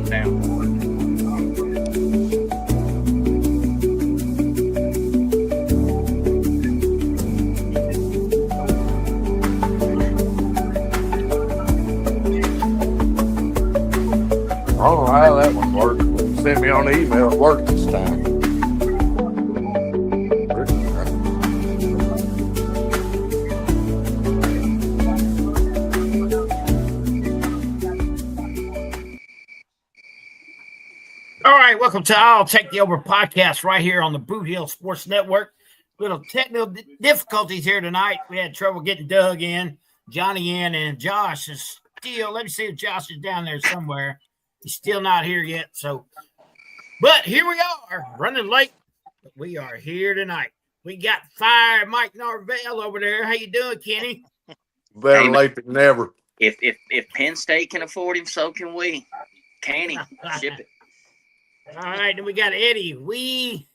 down. I don't know how that one worked. Sent me on the email. It worked this time. All right, welcome to I'll Take the Over podcast right here on the Boot Hill Sports Network. Little technical difficulties here tonight. We had trouble getting Doug in, Johnny in, and Josh is still. Let me see if Josh is down there somewhere. He's still not here yet. So, but here we are, running late. But we are here tonight. We got Fire Mike Norvell over there. How you doing, Kenny? Better late than never. If Penn State can afford him, so can we. Can he? Ship it. All right, then we got Eddie. We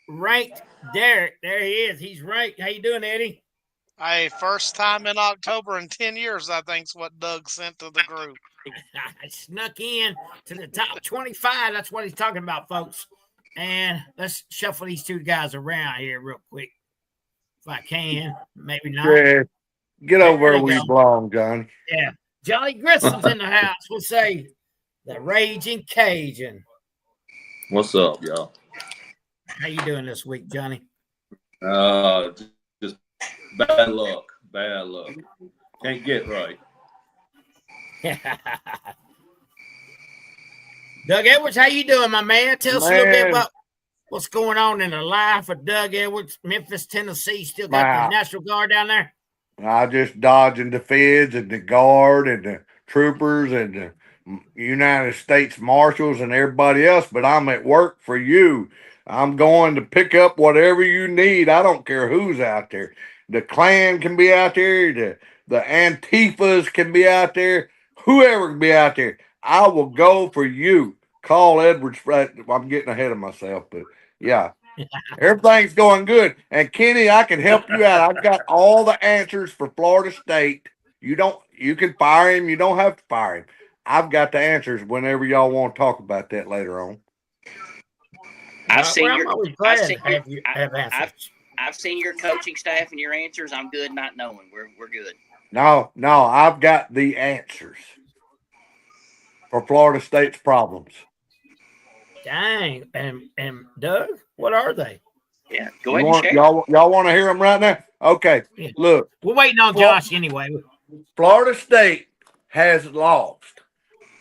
ranked Derek. There he is. He's ranked. How you doing, Eddie? Hey, first time in October in 10 years, I think is what Doug sent to the group. I snuck in to the top 25. That's what he's talking about, folks. And let's shuffle these two guys around here real quick. If I can. Maybe not. Yeah. Get over where we belong, Johnny. Yeah. Johnny Grissom's in the house. We'll say the Raging Cajun. What's up, y'all? How you doing this week, Johnny? Just bad luck. Bad luck. Can't get right. Doug Edwards, how you doing, my man? Tell us a little bit about what's going on in the life of Doug Edwards, Memphis, Tennessee. Still got the National Guard down there? I just dodging the feds and the guard and the troopers and the United States Marshals and everybody else, but I'm at work for you. I'm going to pick up whatever you need. I don't care who's out there. The Klan can be out there. The Antifas can be out there. Whoever can be out there. I will go for you. Call Edwards. I'm getting ahead of myself, but yeah. Everything's going good. And Kenny, I can help you out. I've got all the answers for Florida State. You can fire him. You don't have to fire him. I've got the answers whenever y'all want to talk about that later on. I've seen your coaching staff and your answers. I'm good not knowing. We're good. No, I've got the answers for Florida State's problems. Dang. And Doug, what are they? Yeah, go ahead and share. Y'all want to hear them right now? Okay, yeah. Look. We're waiting on Josh anyway. Florida State has lost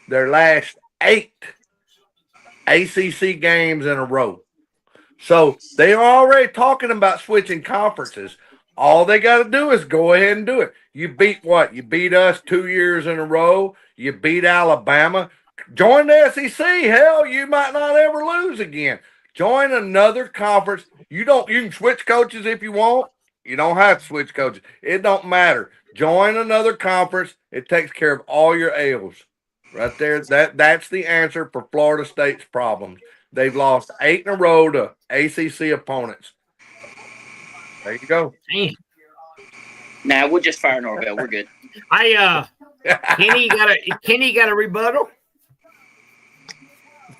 their last 8 ACC games in a row. So they are already talking about switching conferences. All they got to do is go ahead and do it. You beat what? You beat us 2 years in a row. You beat Alabama. Join the SEC. Hell, you might not ever lose again. Join another conference. You can switch coaches if you want. You don't have to switch coaches. It don't matter. Join another conference. It takes care of all your ails. Right there. That's the answer for Florida State's problems. They've lost 8 in a row to ACC opponents. There you go. Nah, we'll just fire Norvell. We're good. Kenny got a rebuttal?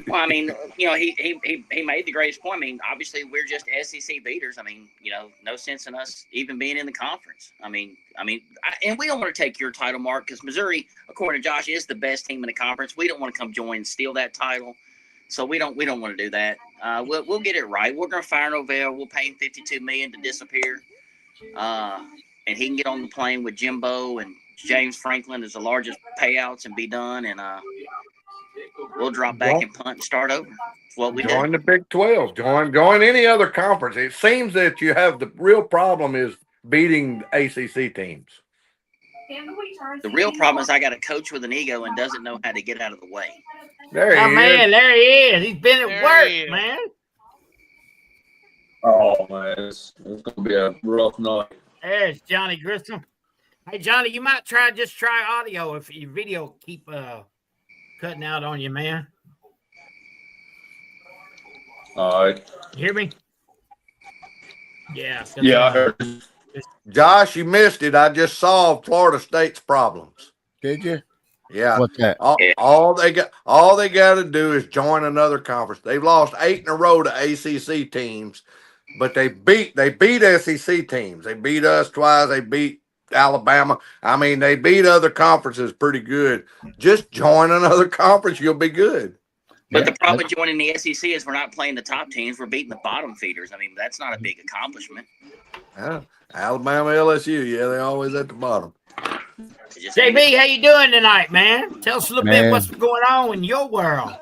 Well, I mean, he made the greatest point. I mean, obviously we're just SEC beaters. I mean, no sense in us even being in the conference. And we don't want to take your title, Mark, because Missouri, according to Josh, is the best team in the conference. We don't want to come join and steal that title, so we don't want to do that. We'll get it right. We're going to fire Norvell. We'll pay him $52 million to disappear, and he can get on the plane with Jimbo and James Franklin as the largest payouts and be done. And we'll drop back and punt and start over. That's what we join the Big 12. Join any other conference. It seems that you have the real problem is beating ACC teams. The real problem is I got a coach with an ego and doesn't know how to get out of the way. There he is. He's been at work, man. Oh, man. It's going to be a rough night. There's Johnny Grissom. Hey, Johnny, you might try audio if your video keep cutting out on you, man. All right. You hear me? Yeah. Yeah, I heard. Josh, you missed it. I just solved Florida State's problems. Did you? Yeah. What's that? All they got to do is join another conference. They've lost 8 in a row to ACC teams, but they beat SEC teams. They beat us twice. They beat Alabama. I mean, they beat other conferences pretty good. Just join another conference, you'll be good. But the problem with joining the SEC is we're not playing the top teams. We're beating the bottom feeders. I mean, that's not a big accomplishment. Yeah. Alabama, LSU, yeah, they're always at the bottom. JB, how you doing tonight, man? Tell us a little bit what's going on in your world.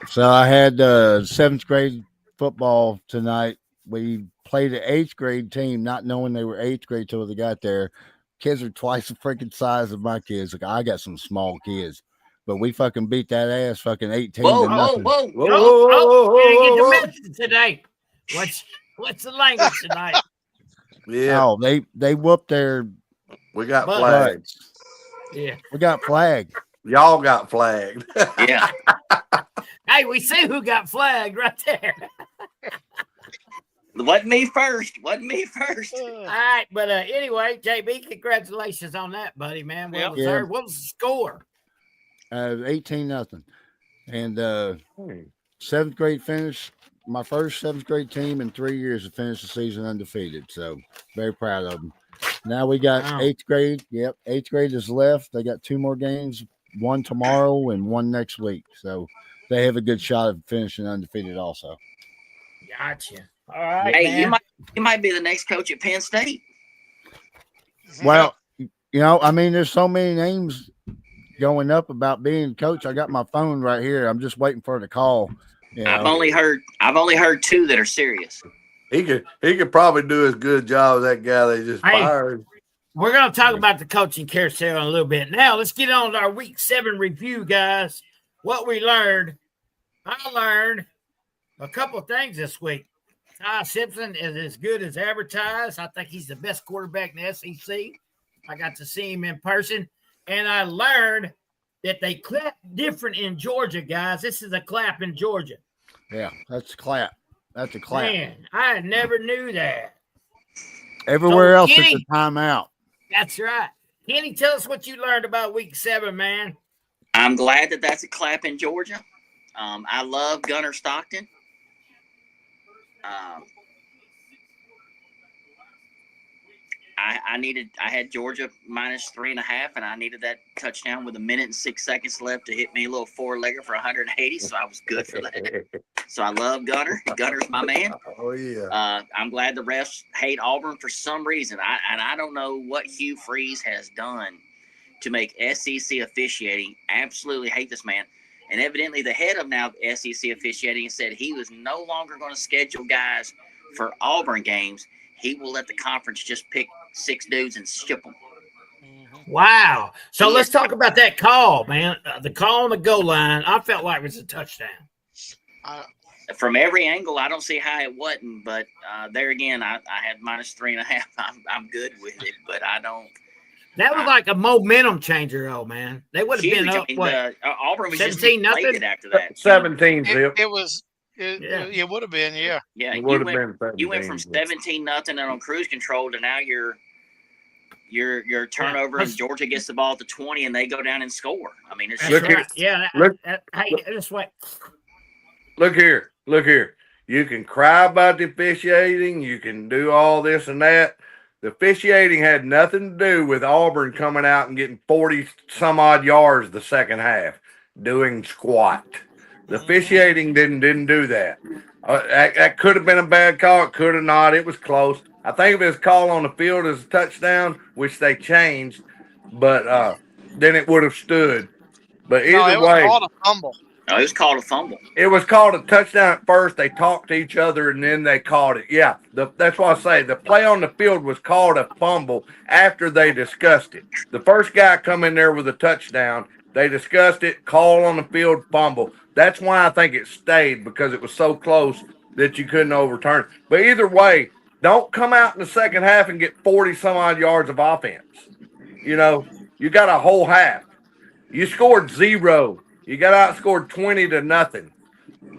So I had 7th grade football tonight. We played an 8th grade team, not knowing they were 8th grade till they got there. Kids are twice the freaking size of my kids. Like, I got some small kids, but we fucking beat that ass, fucking 18 to nothing. Get the message today. What's the language tonight? Yeah. Oh, they whooped their. We got flagged. Yeah, we got flagged. Y'all got flagged. Yeah. Hey, we see who got flagged right there. Wasn't me first. All right, but anyway, JB, congratulations on that, buddy, man. Well deserved. What was the score? 18-0, and 7th grade finish. My first 7th grade team in 3 years to finish the season undefeated. So very proud of them. Now we got 8th grade. Yep, 8th grade is left. They got 2 more games, one tomorrow and one next week. So they have a good shot of finishing undefeated also. Gotcha. All right. Hey, man. you might be the next coach at Penn State. Well, you know, I mean, there's so many names going up about being coach. I got my phone right here. I'm just waiting for her to call. You know. I've only heard 2 that are serious. He could probably do as good a job as that guy they just fired. We're going to talk about the coaching carousel in a little bit. Now, let's get on to our Week 7 review, guys. What we learned. I learned a couple of things this week. Ty Simpson is as good as advertised. I think he's the best quarterback in the SEC. I got to see him in person. And I learned that they clap different in Georgia, guys. This is a clap in Georgia. Yeah, that's a clap. That's a clap. Man, I never knew that. Everywhere else, Kenny, it's a timeout. That's right. Kenny, tell us what you learned about Week 7, man. I'm glad that that's a clap in Georgia. I love Gunnar Stockton. I had Georgia -3.5, and I needed that touchdown with 1 minute and 6 seconds left to hit me a little 4-legger for 180. So I was good for that. So I love Gunnar. Gunner's my man. Oh yeah. I'm glad the refs hate Auburn for some reason. I don't know what Hugh Freeze has done to make SEC officiating. Absolutely hate this man. And evidently the head of now SEC officiating said he was no longer going to schedule guys for Auburn games. He will let the conference just pick 6 dudes and ship them. Wow. So let's talk about that call, man. The call on the goal line, I felt like it was a touchdown. From every angle, I don't see how it wasn't. But there again, I had -3.5. I'm good with it, but I don't. That was like a momentum changer, though, man. They would have been up, Auburn was 17 just nothing after that. 17 zip. It would have been, yeah. Yeah, It would have been 17. You went from 17-0 and on cruise control to now your turnover and Georgia gets the ball at the 20 and they go down and score. I mean, it's That's just, right. Yeah. Hey, this way. Look here. You can cry about the officiating. You can do all this and that. The officiating had nothing to do with Auburn coming out and getting 40 some odd yards the second half, doing squat. The officiating didn't do that. That could have been a bad call. It could have not. It was close. I think if it was called on the field as a touchdown, which they changed, but then it would have stood. But either way, called a fumble. No, it was called a fumble. It was called a touchdown at first. They talked to each other, and then they called it. Yeah, that's what I say. The play on the field was called a fumble after they discussed it. The first guy come in there with a touchdown. They discussed it, call on the field, fumble. That's why I think it stayed, because it was so close that you couldn't overturn it. But either way, don't come out in the second half and get 40-some-odd yards of offense. You know, you got a whole half. You scored 0. You got outscored 20-0.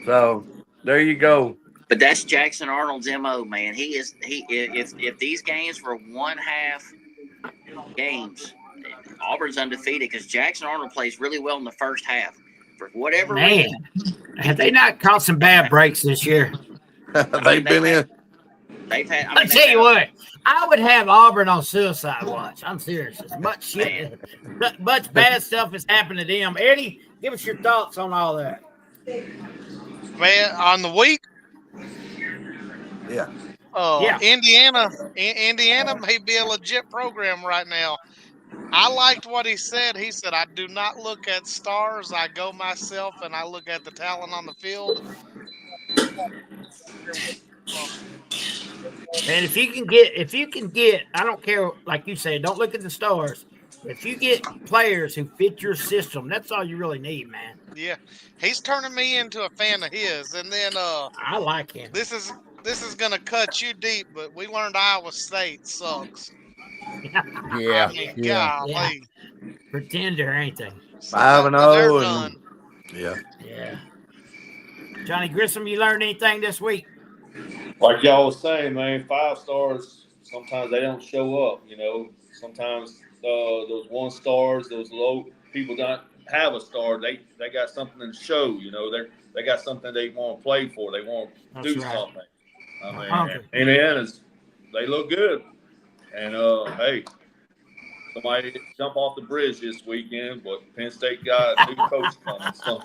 So there you go. But that's Jackson Arnold's MO, man. If these games were 1/2 games, Auburn's undefeated because Jackson Arnold plays really well in the first half. For whatever Man, reason, have they not caught some bad breaks this year? They've been in. they've had. I'll tell you what, I would have Auburn on suicide watch. I'm serious. As much shit, much bad stuff has happened to them. Eddie, give us your thoughts on all that. Man, on the week, Yeah. Yeah. Indiana may be a legit program right now. I liked what he said. He said, I do not look at stars. I go myself and I look at the talent on the field. And if you can get, I don't care, like you said, don't look at the stars. If you get players who fit your system, that's all you really need, man. Yeah. He's turning me into a fan of his. And then I like him. this is gonna cut you deep, but we learned Iowa State sucks. Yeah. I mean, Yeah. golly. Pretender, ain't they? 5-0 They're and- done. Yeah. Yeah. Johnny Grissom, you learned anything this week? Like y'all was saying, man, 5 stars, sometimes they don't show up, you know. Sometimes those 1 stars, those low people don't have a star. They got something to show, you know. They got something they want to play for. They want to do That's right. something. I mean, Okay. and then they look good. And hey, somebody jump off the bridge this weekend, but Penn State got a new coach coming. So,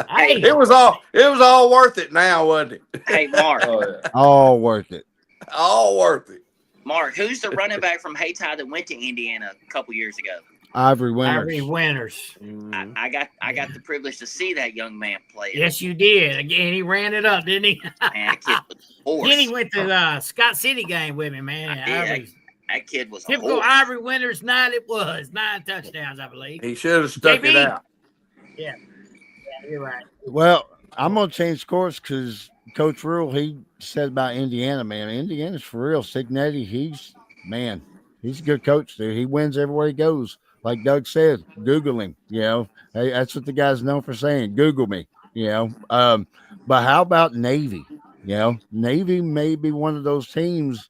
Hey, It was all worth it now, wasn't it? Hey, Mark, oh yeah. All worth it. All worth it. Mark, who's the running back from Hayti that went to Indiana a couple years ago? Ivory Winters. Ivory Winners. I got the privilege to see that young man play. Yes, you did. Again, he ran it up, didn't he? Man, that kid was a horse. Then he went to Scott City game with me, man. I did. Ivory. That kid was a Typical horse. Ivory Winners night it was. 9 touchdowns, I believe. He should have stuck JB. it out. Yeah, you're right. Well, I'm gonna change course because Coach Rule, he said about Indiana, man. Indiana's for real. Signetti, he's a good coach, dude. He wins everywhere he goes. Like Doug said, Google him. You know, hey, that's what the guy's known for saying. Google me. You know, but how about Navy? You know, Navy may be one of those teams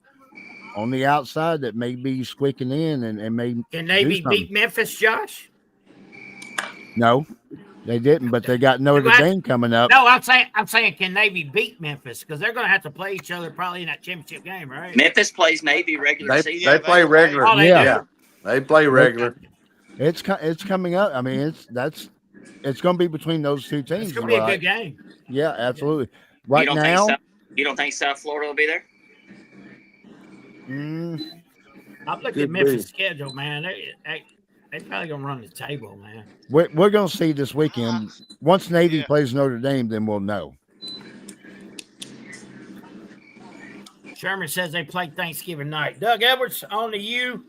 on the outside that may be squeaking in and may Can Navy do beat something. Memphis, Josh? No, they didn't, but they got Notre What? Dame coming up. No, I'm saying can Navy beat Memphis? Because they're going to have to play each other probably in that championship game, right? Memphis plays Navy regular They season. they play regular. Oh, they Yeah. do? They play regular. It's coming up. I mean, it's going to be between those two teams. It's going to be a right? good game. Yeah, absolutely. You Right don't now, you don't think South Florida will be there? I've looked Could at Memphis' be. schedule, man. They probably going to run the table, man. we're going to see this weekend. Once Navy Yeah. plays Notre Dame, then we'll know. Sherman says they play Thanksgiving night. Doug Edwards, on to you.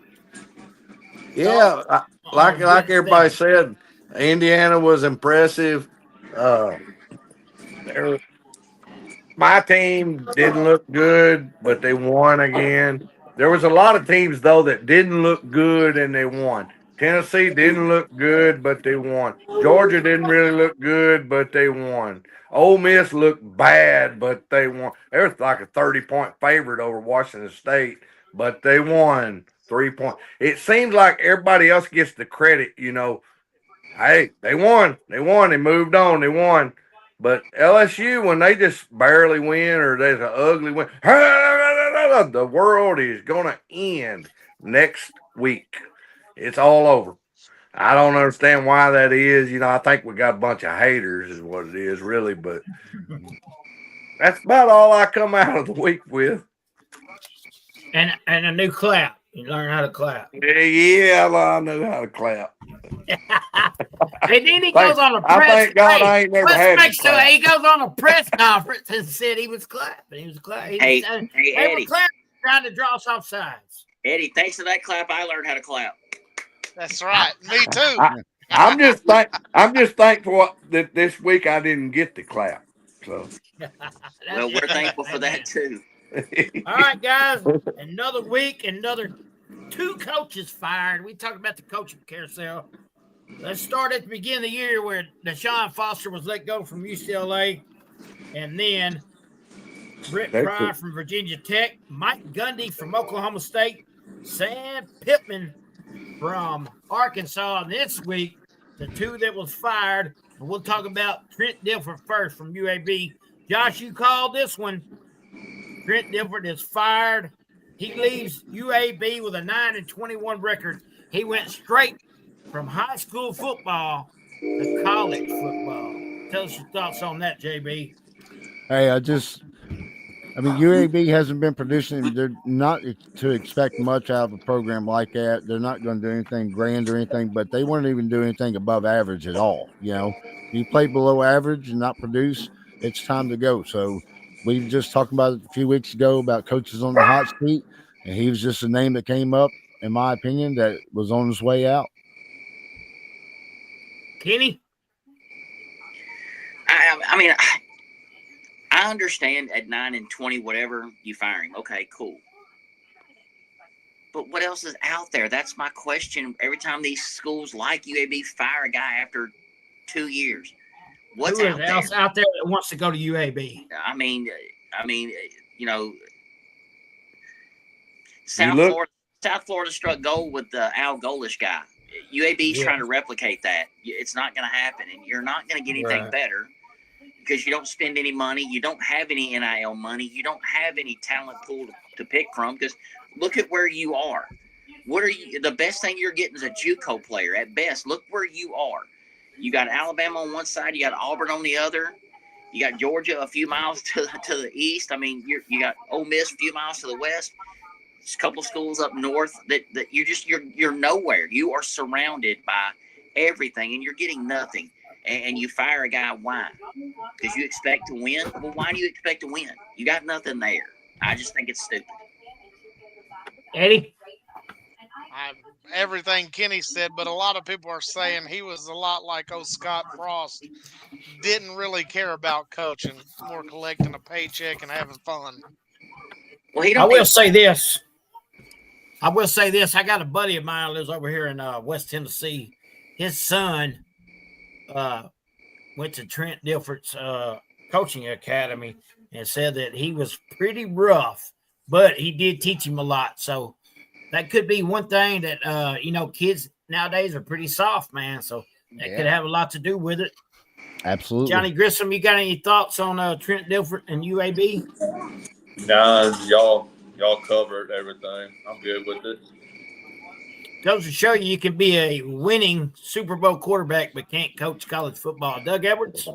Yeah, like everybody said, Indiana was impressive. My team didn't look good, but they won again. There was a lot of teams though that didn't look good and they won. Tennessee didn't look good, but they won. Georgia didn't really look good, but they won. Ole Miss looked bad, but they won. They were like a 30-point favorite over Washington State, but they won 3 points. It seems like everybody else gets the credit, you know. Hey, they won. They won. They moved on. They won. But LSU, when they just barely win or there's an ugly win, the world is going to end next week. It's all over. I don't understand why that is. You know, I think we got a bunch of haters is what it is, really. But that's about all I come out of the week with. And a new clap. You learn how to clap. Yeah, I know how to clap. And then he goes on a I press. thank God I ain't never let's had make to sure clap. he goes on a press conference and said he was clapping. He was clapping. Hey, They were Eddie, clapping, trying to draw us off sides. Eddie, thanks to that clap, I learned how to clap. That's right. Me too. I'm just thankful that this week I didn't get the clap. So Well, we're thankful for that too. All right, guys. Another week, another 2 coaches fired. We talked about the coaching carousel. Let's start at the beginning of the year where Deshaun Foster was let go from UCLA. And then Brett That's Pryor it. from Virginia Tech, Mike Gundy from Oklahoma State, Sam Pittman from Arkansas. This week, the two that was fired, and we'll talk about Trent Dilford first from UAB. Josh, you called this one. Trent Dilford is fired. He leaves UAB with a 9-21 record. He went straight from high school football to college football. Tell us your thoughts on that, JB. Hey, UAB hasn't been producing. They're not to expect much out of a program like that. They're not going to do anything grand or anything, but they won't even do anything above average at all. If you play below average and not produce, it's time to go. So we just talked about it a few weeks ago about coaches on the hot seat, and he was just a name that came up, in my opinion, that was on his way out. Kenny? I understand at 9-20, whatever, you fire him. Okay, cool. But what else is out there? That's my question. Every time these schools like UAB fire a guy after 2 years, what's Who out there? else out there that wants to go to UAB? South Florida struck gold with the Al Golish guy. UAB's trying to replicate that. It's not going to happen, and you're not going to get anything better because you don't spend any money. You don't have any NIL money. You don't have any talent pool to pick from because look at where you are. What are you? The best thing you're getting is a JUCO player at best. Look where you are. You got Alabama on one side. You got Auburn on the other. You got Georgia a few miles to the east. You got Ole Miss a few miles to the west. There's a couple schools up north that you're nowhere. You are surrounded by everything, and you're getting nothing. And you fire a guy, why? Because you expect to win? Well, why do you expect to win? You got nothing there. I just think it's stupid. Eddie? Everything Kenny said, but a lot of people are saying he was a lot like Scott Frost. Didn't really care about coaching, more collecting a paycheck and having fun. Well, I will say this. I got a buddy of mine who lives over here in West Tennessee. His son went to Trent Dilford's coaching academy and said that he was pretty rough, but he did teach him a lot. So that could be one thing that, kids nowadays are pretty soft, man. So that could have a lot to do with it. Absolutely. Johnny Grissom, you got any thoughts on Trent Dilford and UAB? Nah, y'all covered everything. I'm good with it. Goes to show you can be a winning Super Bowl quarterback, but can't coach college football. Doug Edwards?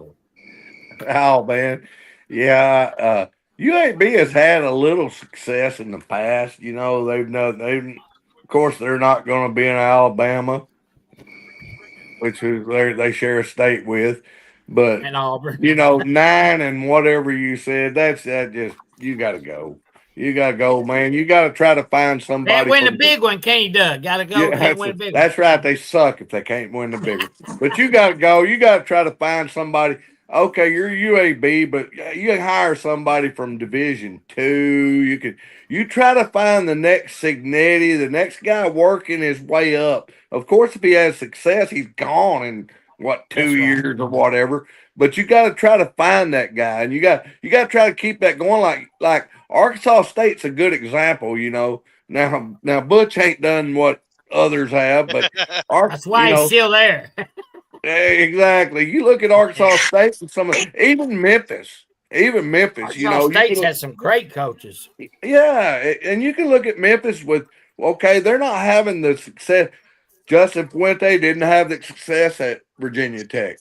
Oh, man. Yeah. UAB has had a little success in the past. Of course, they're not going to be in Alabama, which is they share a state with. But, and Auburn. 9 and whatever you said, you got to go. You got to go, man. You got to try to find somebody. Can't win the big one, can you, Doug? Got to go. Can't win the big one. That's right. They suck if they can't win the big one. But you got to go. You got to try to find somebody. Okay, you're UAB, but you can hire somebody from Division II. You try to find the next Signetti, the next guy working his way up. Of course, if he has success, he's gone in 2 years or whatever. But you got to try to find that guy, and you got to try to keep that going. Like Arkansas State's a good example. Now Butch ain't done what others have, but that's why he's still there. Exactly. You look at Arkansas State and even Memphis. Arkansas State's had some great coaches. Yeah, and you can look at Memphis they're not having the success. Justin Fuente didn't have the success at Virginia Tech.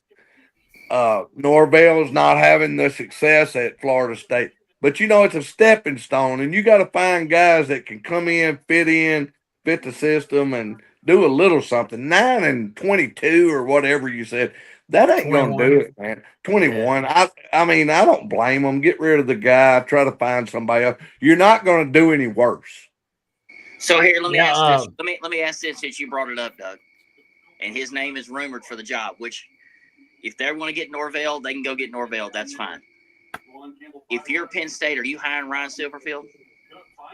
Norvell's not having the success at Florida State. But, it's a stepping stone, and you got to find guys that can come in, fit the system, and do a little something. 9-22 or whatever you said, that ain't going to do it, man. 21. Yeah. I don't blame them. Get rid of the guy. Try to find somebody else. You're not going to do any worse. So here, let me ask this. Let me ask this since you brought it up, Doug. And his name is rumored for the job, which if they want to get Norvell, they can go get Norvell. That's fine. If you're Penn State, are you hiring Ryan Silverfield?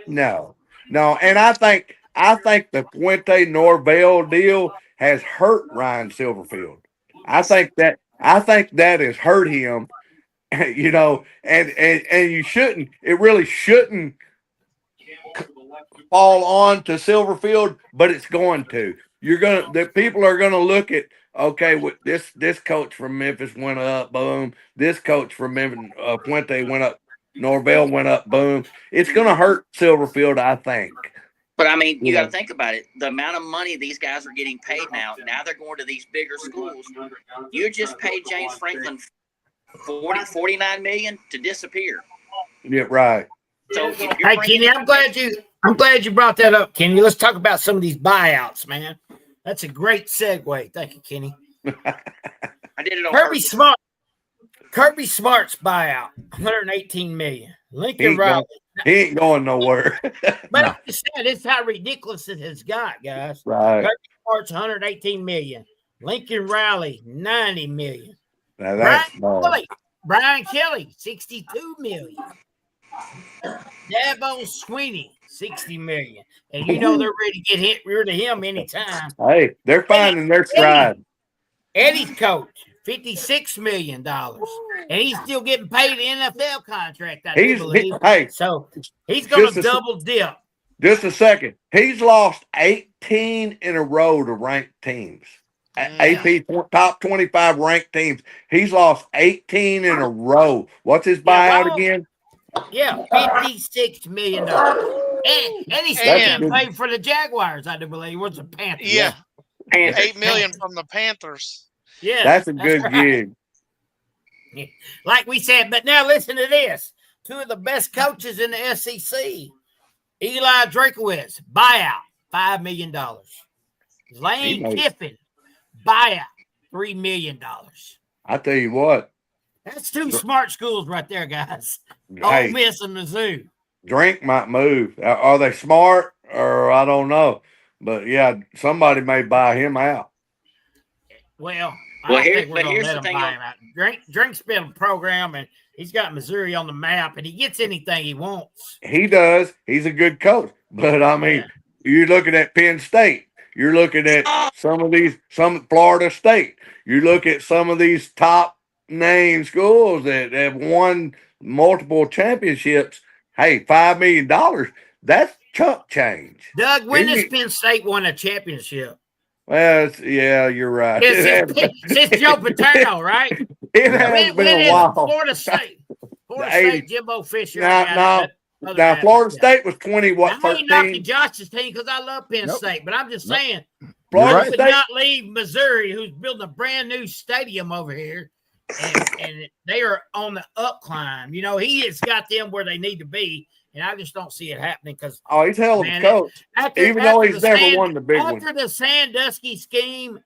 No. And I think the Fuente Norvell deal has hurt Ryan Silverfield. I think that has hurt him. And you shouldn't. It really shouldn't fall on to Silverfield, but it's going to. the people are gonna look at, okay, this coach from Memphis went up, boom. This coach from Memphis, Puente went up, Norvell went up, boom. It's gonna hurt Silverfield, I think. But I mean, you got Yeah. to think about it. The amount of money these guys are getting paid now. Now they're going to these bigger schools. You just paid James Franklin 49 million to disappear. Yeah, right. So if you're Hey, bringing- Kenny, I'm glad you brought that up, Kenny. Let's talk about some of these buyouts, man. That's a great segue. Thank you, Kenny. I did it on Kirby purpose. Smart. Kirby Smart's buyout, 118 million. He Lincoln ain't, Riley. he ain't going nowhere. But I'm just saying, it's how ridiculous it has got, guys. Right. Kirby Smart's 118 million. Lincoln Riley, 90 million. Now that's bad. Brian Kelly, 62 million. Dabo Sweeney, 60 million. And you know they're ready to get rid of him anytime. Hey, they're finding their stride. Eddie's coach, $56 million. And he's still getting paid an NFL contract, I do believe. Hey, So he's going Just to a- double dip. just a second. He's lost 18 in a row to ranked teams. AP top 25 ranked teams. He's lost 18 in a row. What's his buyout well, again? Yeah, $56 million. And he's still And- getting paid for the Jaguars, I do believe. What's the Panthers? Yeah, And 8 million from the Panthers. Yeah. That's a good right. gig. Like we said, but now listen to this. Two of the best coaches in the SEC. Eli Drakowitz, buyout, $5 million. He Lane made- Kiffin, buyout, $3 million. I tell you what, That's two smart schools right there, guys. hey, Ole Miss and Mizzou. Drink might move. Are they smart or I don't know? But yeah, somebody may buy him out. Well, I Well, don't here- think we're but going to here's let the him thing buy on- him out. Drink's been a program, and he's got Missouri on the map, and he gets anything he wants. He does. He's a good coach. But I mean, you're looking at Penn State. You're looking at some Florida State. You look at some of these top name schools that have won multiple championships. Hey, $5 million. That's chunk change. Doug, when Isn't has it- Penn State won a championship? Well, yeah, you're right. Since Joe Paterno, right? It has When been is a while. Florida State? Florida The State, Jimbo Fisher. Now- I got now- it, but other Now, than that, Florida yeah. State was 20, what, I ain't knocking 13? Josh's team because I love Penn Nope. State, but I'm just saying, Florida I would State, not leave Missouri, who's building a brand new stadium over here, and they are on the up climb. You know, he has got them where they need to be, and I just don't see it happening because oh, he's a hell of a Man, coach. Even though he's never won the big one. after the Sandusky scheme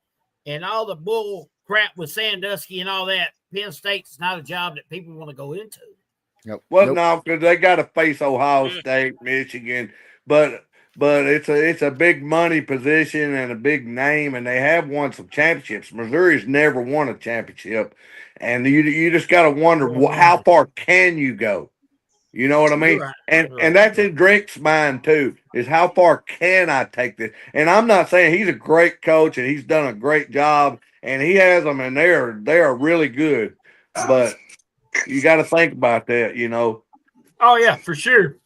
and all the bull crap with Sandusky and all that, Penn State's not a job that people want to go into. Nope. Well, Nope. no, because they got to face Ohio State, Michigan, but it's a big money position and a big name, and they have won some championships. Missouri's never won a championship, and you just got to wonder how far can you go. You know what I mean? You're right. And You're right. and that's in Drink's mind too. Is how far can I take this? And I'm not saying he's a great coach and he's done a great job, and he has them, and they are really good, but you got to think about that. You know. Oh yeah, for sure.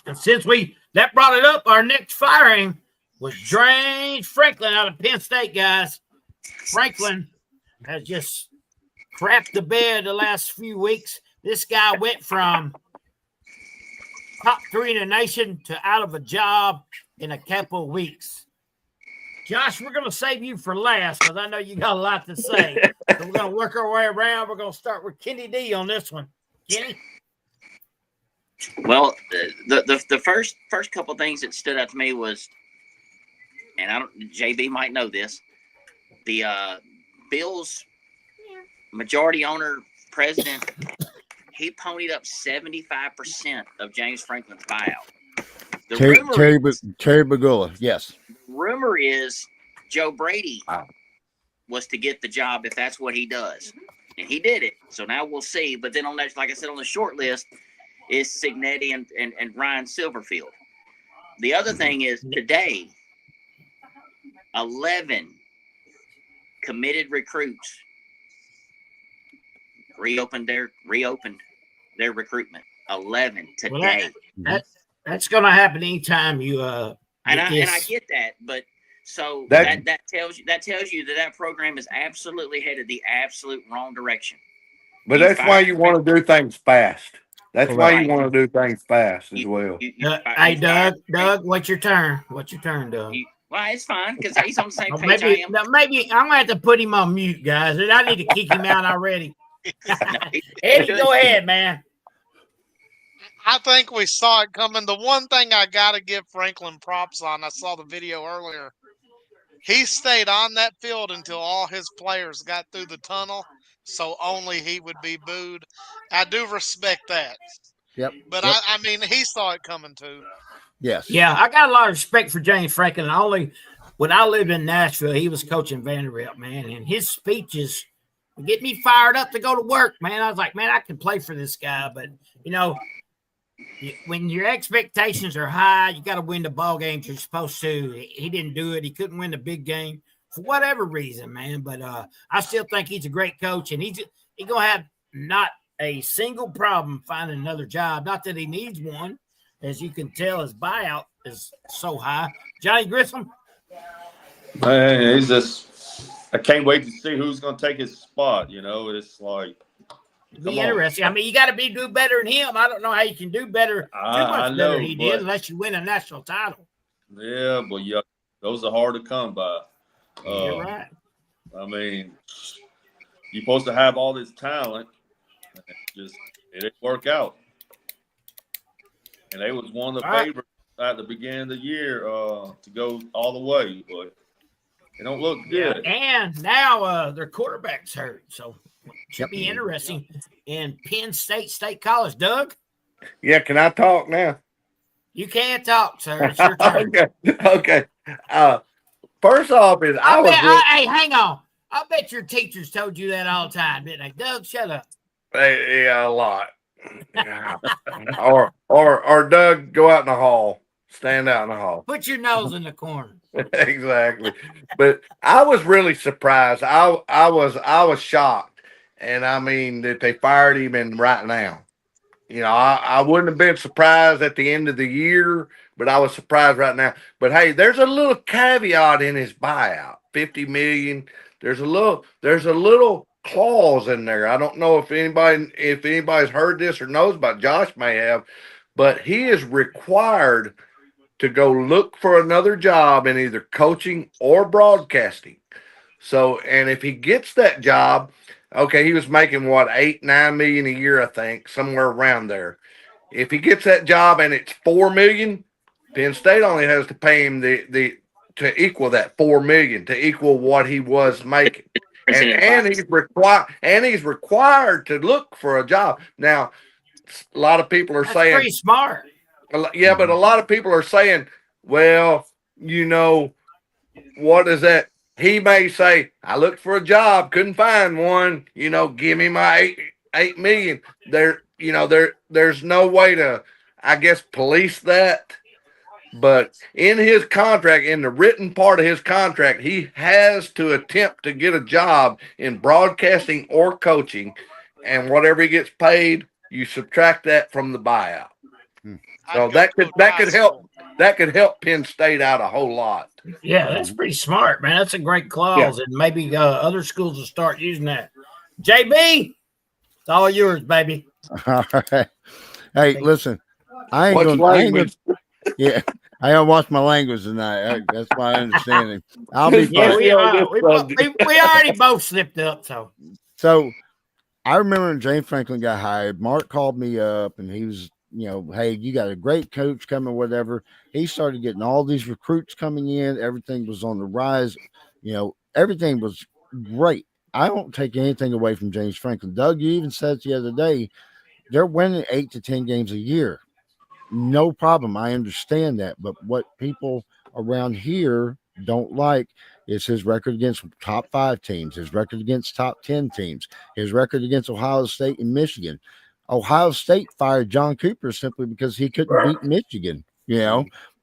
And since that brought it up, our next firing was James Franklin out of Penn State, guys. Franklin has just crapped the bed the last few weeks. This guy went from top 3 in the nation to out of a job in a couple of weeks. Josh, we're going to save you for last because I know you got a lot to say. So we're going to work our way around. We're going to start with Kenny D on this one. Kenny? Well, the first couple things that stood out to me was, and JB might know this, the Bills majority owner president, he ponied up 75% of James Franklin's buyout. The Terry Bagula, yes. rumor is Joe Brady was to get the job if that's what he does, and he did it. So now we'll see. But then on that, like I said, on the short list is Signetti and Ryan Silverfield. The other thing is today, 11 committed recruits reopened their recruitment. 11 today. That's going to happen anytime you And I get that, but So That- that tells you that program is absolutely headed the absolute wrong direction. But You that's why you want to do things fast. That's why you Correct. want to do things fast as well. Hey, Doug, what's your turn? What's your turn, Doug? Well, it's fine because he's on the same Well, page I am. maybe I'm gonna have to put him on mute, guys. I need to kick him out already. Eddie, go ahead, man. I think we saw it coming. The one thing I got to give Franklin props on, I saw the video earlier. He stayed on that field until all his players got through the tunnel, so only he would be booed. I do respect that. Yep. But yep. I mean, he saw it coming too. Yes. Yeah, I got a lot of respect for James Franklin. When I lived in Nashville, he was coaching Vanderbilt, man, and his speeches get me fired up to go to work, man. I was like, man, I can play for this guy, but when your expectations are high, you got to win the ball games you're supposed to. He didn't do it. He couldn't win the big game for whatever reason, man. But I still think he's a great coach, and he's gonna have not a single problem finding another job. Not that he needs one, as you can tell, his buyout is so high. Johnny Grissom. Man, he's just. I can't wait to see who's going to take his spot. It's like. Be interesting. I mean, you got to do better than him. I don't know how you can do better, better than he did, unless you win a national title. Yeah, but those are hard to come by. You're right. I mean, you're supposed to have all this talent, and it didn't work out. And they was one of the favorites at the beginning of the year to go all the way, but it don't look good. And now their quarterback's hurt, so. Should be interesting in Penn State College. Doug? Yeah, can I talk now? You can't talk, sir. It's your turn. Okay. First off, hey, hang on. I bet your teachers told you that all the time, didn't they? Doug, shut up. Yeah, a lot. or Doug, go out in the hall. Stand out in the hall. Put your nose in the corner. Exactly. But I was really surprised. I was shocked. And I mean that they fired him in right now. I wouldn't have been surprised at the end of the year, but I was surprised right now. But hey, there's a little caveat in his buyout. $50 million. There's a little clause in there. I don't know if anybody's heard this or knows about. Josh may have, but he is required to go look for another job in either coaching or broadcasting. So, and if he gets that job, okay, he was making $8-9 million a year, I think, somewhere around there. If he gets that job and it's $4 million, Penn State only has to pay him to equal that $4 million, to equal what he was making. and he's required to look for a job. Now, a lot of people are saying pretty smart. Yeah, but a lot of people are saying, well, what is that? He may say, I looked for a job, couldn't find one, give me my $8 million. There's no way to, I guess, police that. But in his contract, in the written part of his contract, he has to attempt to get a job in broadcasting or coaching, and whatever he gets paid, you subtract that from the buyout. So that could help Penn State out a whole lot. Yeah, that's pretty smart, man. That's a great clause, and maybe other schools will start using that. JB, it's all yours, baby. All right. Hey, listen, I don't watch my language tonight. That's my understanding. I'll be fine. We already both slipped up. So I remember when James Franklin got hired, Mark called me up and he was, hey, you got a great coach coming, whatever. He started getting all these recruits coming in. Everything was on the rise. Everything was great. I don't take anything away from James Franklin. Doug, you even said the other day, they're winning 8 to 10 games a year. No problem. I understand that. But what people around here don't like is his record against top 5 teams, his record against top 10 teams, his record against Ohio State and Michigan. Ohio State fired John Cooper simply because he couldn't beat Michigan.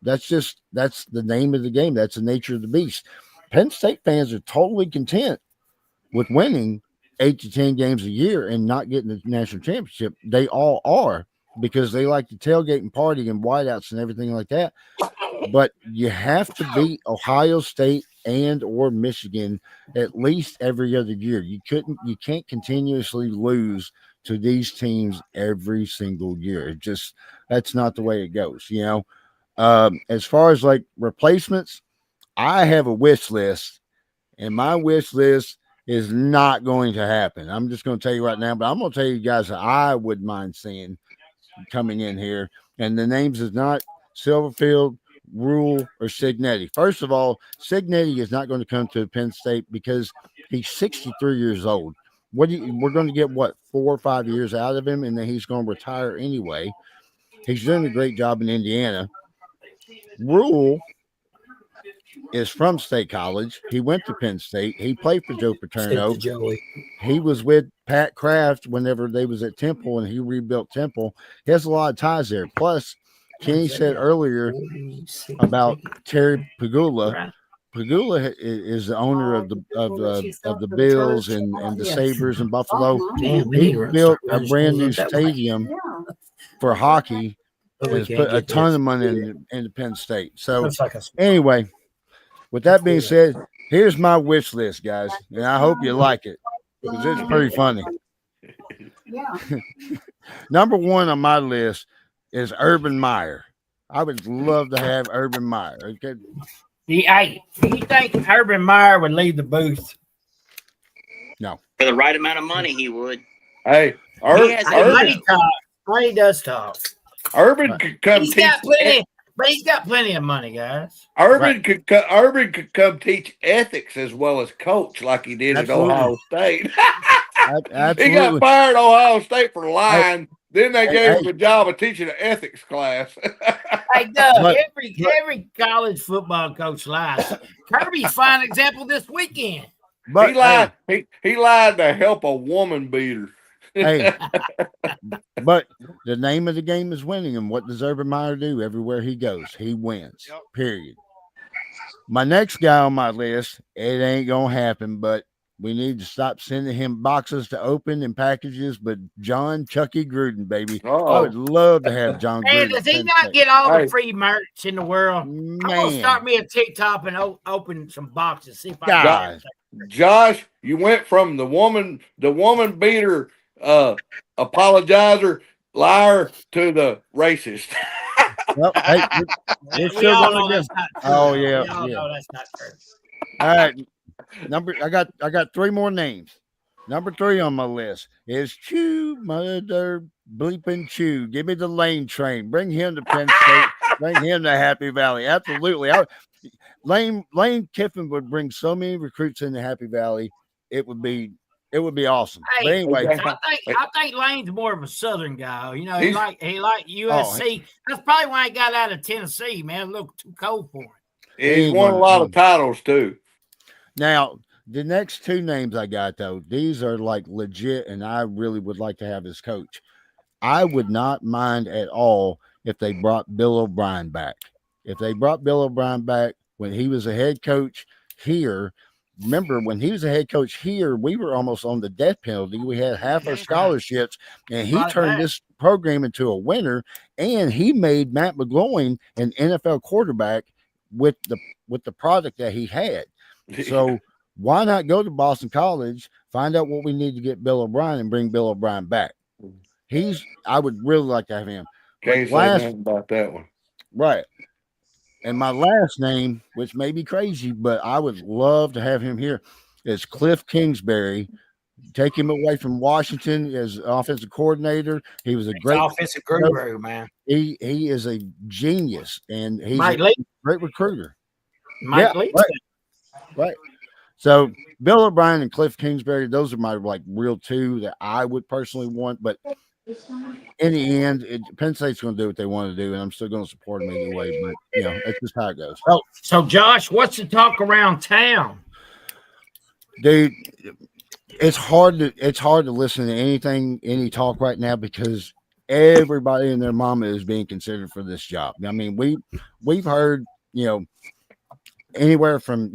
That's the name of the game. That's the nature of the beast. Penn State fans are totally content with winning 8 to 10 games a year and not getting the national championship. They all are, because they like to tailgate and party and whiteouts and everything like that. but you have to beat Ohio State and or Michigan at least every other year. You can't continuously lose to these teams every single year. That's not the way it goes, you know. As far as like replacements, I have a wish list, and my wish list is not going to happen. I'm just going to tell you right now, but I'm going to tell you guys that I would mind seeing coming in here. And the names is not Silverfield, Rule, or Signetti. First of all, Signetti is not going to come to Penn State because he's 63 years old. We're going to get 4 or 5 years out of him, and then he's going to retire anyway. He's doing a great job in Indiana. Rule is from State College. He went to Penn State. He played for Joe Paterno. He was with Pat Kraft whenever they was at Temple, and he rebuilt Temple. He has a lot of ties there. Plus, Kenny said earlier about Terry Pagula. Pagula is the owner of the Bills and the Sabres in Buffalo. He built a brand new stadium for hockey. Has put a ton of money into Penn State. So anyway, with that being said, here's my wish list, guys, and I hope you like it because it's pretty funny. Number one on my list is Urban Meyer. I would love to have Urban Meyer. Okay. Do you think Urban Meyer would leave the booth? No. For the right amount of money, he would. Hey, Money talk. Money does talk. Urban could come He's teach. got plenty of money, guys. Urban could come teach ethics as well as coach, like he did Absolutely. at Ohio State. Absolutely. He got fired at Ohio State for lying. Then they gave him a job of teaching an ethics class. Hey, Doug, every college football coach lies. Kirby's fine example this weekend. But he lied. He lied to help a woman beater. hey, but the name of the game is winning, and what does Urban Meyer do everywhere he goes? He wins. Yep. Period. My next guy on my list, it ain't gonna happen, but we need to stop sending him boxes to open and packages. But John Chucky Gruden, baby, I would love to have John Gruden. And does he not get all the free merch in the world? I'm gonna Man, start me a TikTok and open some boxes. See if I guys, Josh, you went from the woman beater, apologizer, liar to the racist. well, hey, we're We still all gonna know get. that's not true. Oh, yeah, We all yeah. know that's not true. All right, I got 3 more names. Number 3 on my list is Chew, mother bleeping Chew. Give me the Lane Train. Bring him to Penn State. Bring him to Happy Valley. Absolutely. Lane Kiffin would bring so many recruits into Happy Valley. It would be awesome. Hey, But anyway, I think Lane's more of a Southern guy. You know, he He's- like USC. That's probably why he got out of Tennessee. Man, it looked too cold for him. He's won a lot of titles too. now the next 2 names I got though, these are like legit, and I really would like to have as coach. I would not mind at all if they brought Bill O'Brien back. If they brought Bill O'Brien back when he was a head coach here. Remember, when he was a head coach here, we were almost on the death penalty. We had half our scholarships, and he turned this program into a winner. And he made Matt McGloin an NFL quarterback with the product that he had. So why not go to Boston College, find out what we need to get Bill O'Brien, and bring Bill O'Brien back? I would really like to have him. Can't say nothing about that one. Right. And my last name, which may be crazy, but I would love to have him here, is Cliff Kingsbury. Take him away from Washington as offensive coordinator. He was a great offensive guru, man. He is a genius, and he's Mike a Lee. great recruiter. Mike Lee. Right. So Bill O'Brien and Cliff Kingsbury, those are my real 2 that I would personally want. But in the end, Penn State's going to do what they want to do, and I'm still going to support them anyway. But that's just how it goes. So Josh, what's the talk around town? Dude, it's hard to listen to any talk right now because everybody and their mama is being considered for this job. I mean, we've heard anywhere from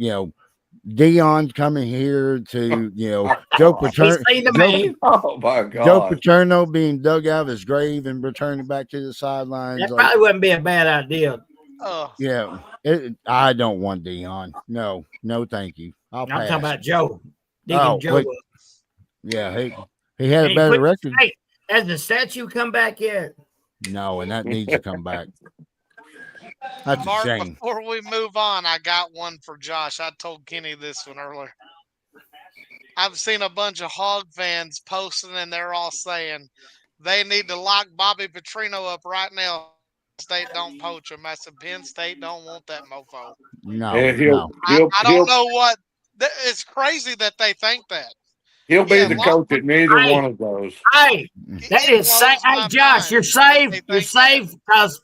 Dion coming here to Joe Paterno. Oh my God! Joe Paterno being dug out of his grave and returning back to the sidelines. That probably wouldn't be a bad idea. Yeah, I don't want Dion. No, thank you. I'll I'm pass. talking about Joe. Digging Oh, Joe wait. up. Yeah, he had a Hey, better quit- record. Hey, has the statue come back yet? No, and that needs to come back. That's a Mark, shame. before we move on, I got one for Josh. I told Kenny this one earlier. I've seen a bunch of Hog fans posting, and they're all saying they need to lock Bobby Petrino up right now. State don't poach him. I said Penn State don't want that mofo. No, And no. I don't know what. It's crazy that they think that. He'll be Yeah, the lock- coach at neither Hey. one of those. Hey, It that is blows safe. Hey, my Josh, mind you're that safe. they You're think that. safe because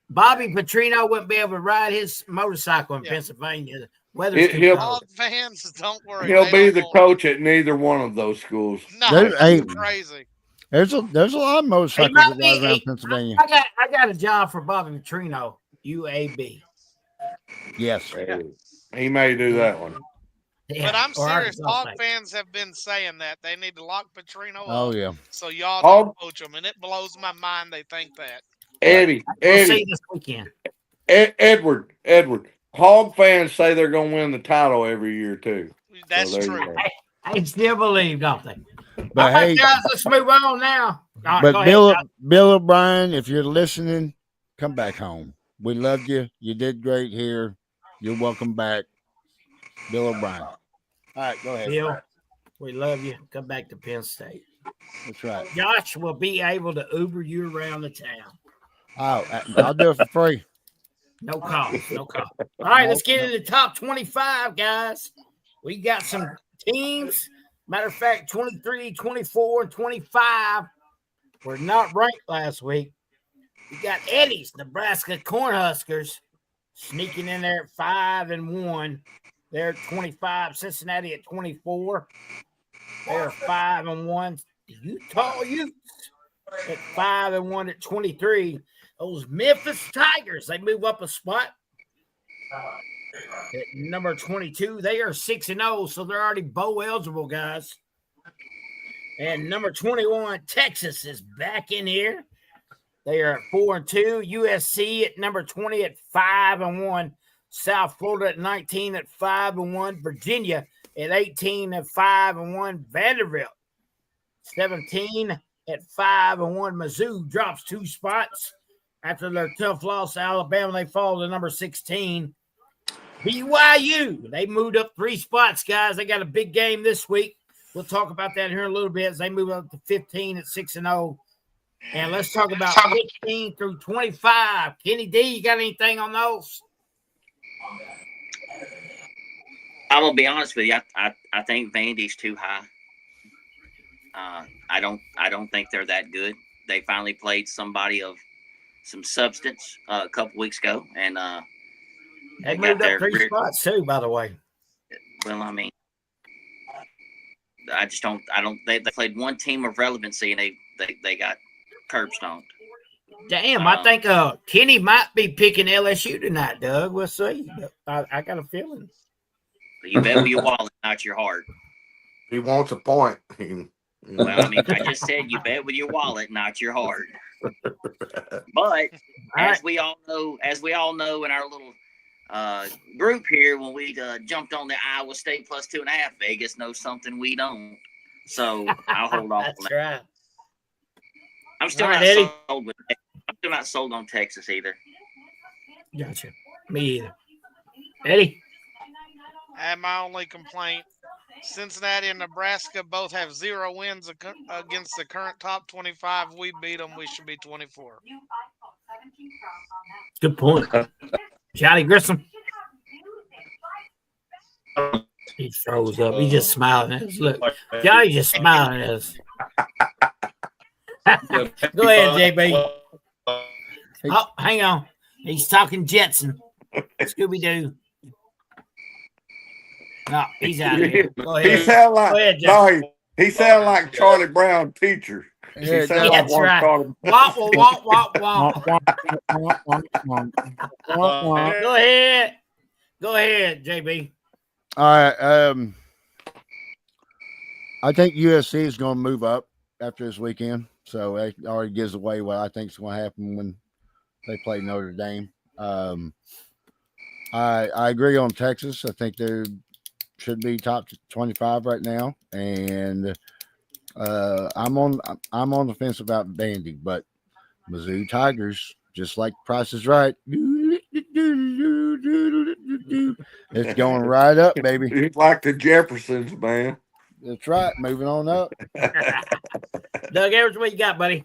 Bobby Petrino wouldn't be able to ride his motorcycle in Yeah. Pennsylvania. Weather's too He'll- cold. Hog fans, don't worry. He'll they be don't the want- coach at neither one of those schools. No, There- hey, it's crazy. There's a lot of motorcycles might that be- ride around Pennsylvania. I got a job for Bobby Petrino, UAB. Yes. He may do that one. Yeah, But I'm or serious. Arkansas Hog State. fans have been saying that they need to lock Petrino Oh up yeah. so y'all Hog- don't poach him, and it blows my mind they think that. Eddie, We'll see this weekend. Edward. Hog fans say they're going to win the title every year too. That's there you true. go. I still believe, don't they? But All right, hey, guys, let's move on now. All right, but go ahead, Josh. Bill O'Brien, if you're listening, come back home. We loved you. You did great here. You're welcome back, Bill O'Brien. All right, go ahead. Bill, we love you. Come back to Penn State. That's right. Josh will be able to Uber you around the town. I'll do it for free. No cost. All right, let's get into the top 25, guys. We got some teams. Matter of fact, 23, 24, and 25 were not ranked last week. We got Eddie's Nebraska Cornhuskers sneaking in there at 5-1. They're at 25. Cincinnati at 24. They're 5-1. Utah Utes at 5-1 at 23. Those Memphis Tigers, they move up a spot. At number 22, they are 6-0, so they're already bowl eligible, guys. And number 21, Texas is back in here. They are at 4-2. USC at number 20 at 5-1. South Florida at 19 at 5-1. Virginia at 18 at 5-1. Vanderbilt 17 at 5-1. Mizzou drops 2 spots after their tough loss to Alabama. They fall to number 16. BYU, they moved up 3 spots, guys. They got a big game this week. We'll talk about that here in a little bit as they move up to 15 at 6-0. And let's talk about 15 through 25. Kenny D, you got anything on those? I'm gonna be honest with you. I think Vandy's too high. I don't think they're that good. They finally played somebody of some substance a couple weeks ago, and They got moved up their 3 rear- spots too, by the way. Well, I mean, I just don't. I don't. They played one team of relevancy, and they got curb stomped. Damn, I think Kenny might be picking LSU tonight, Doug. We'll see. I got a feeling. You bet with your wallet, not your heart. He wants a point. Well, I mean, I just said you bet with your wallet, not your heart. But as we all know in our little group here, when we jumped on the Iowa State plus 2.5, Vegas knows something we don't. So I'll hold off on That's that. right. I'm still All right, not Eddie. sold with. I'm still not sold on Texas either. Gotcha. Me either. Eddie? And my only complaint, Cincinnati and Nebraska both have 0 wins against the current top 25. We beat them. We should be 24. Good point. Johnny Grissom. He froze up. He just smiling at us. Look, Johnny just smiling at us. Go ahead, JB. Oh, hang on. He's talking Jetson. Scooby-Doo. No, he's out of here. Go He ahead. sound Go ahead, like Jeff. he sound like Charlie Brown teacher. He Yeah, sound like that's one right. Charlie. Womp, womp, womp, womp. Go ahead. Go ahead, JB. All right. I think USC is going to move up after this weekend. So it already gives away what I think is going to happen when they play Notre Dame. I agree on Texas. I think they should be top 25 right now, and I'm on the fence about Vandy, but Mizzou Tigers, just like Price is Right, it's going right up, baby. It's like the Jeffersons, man. That's right. Moving on up. Doug Edwards, what you got, buddy?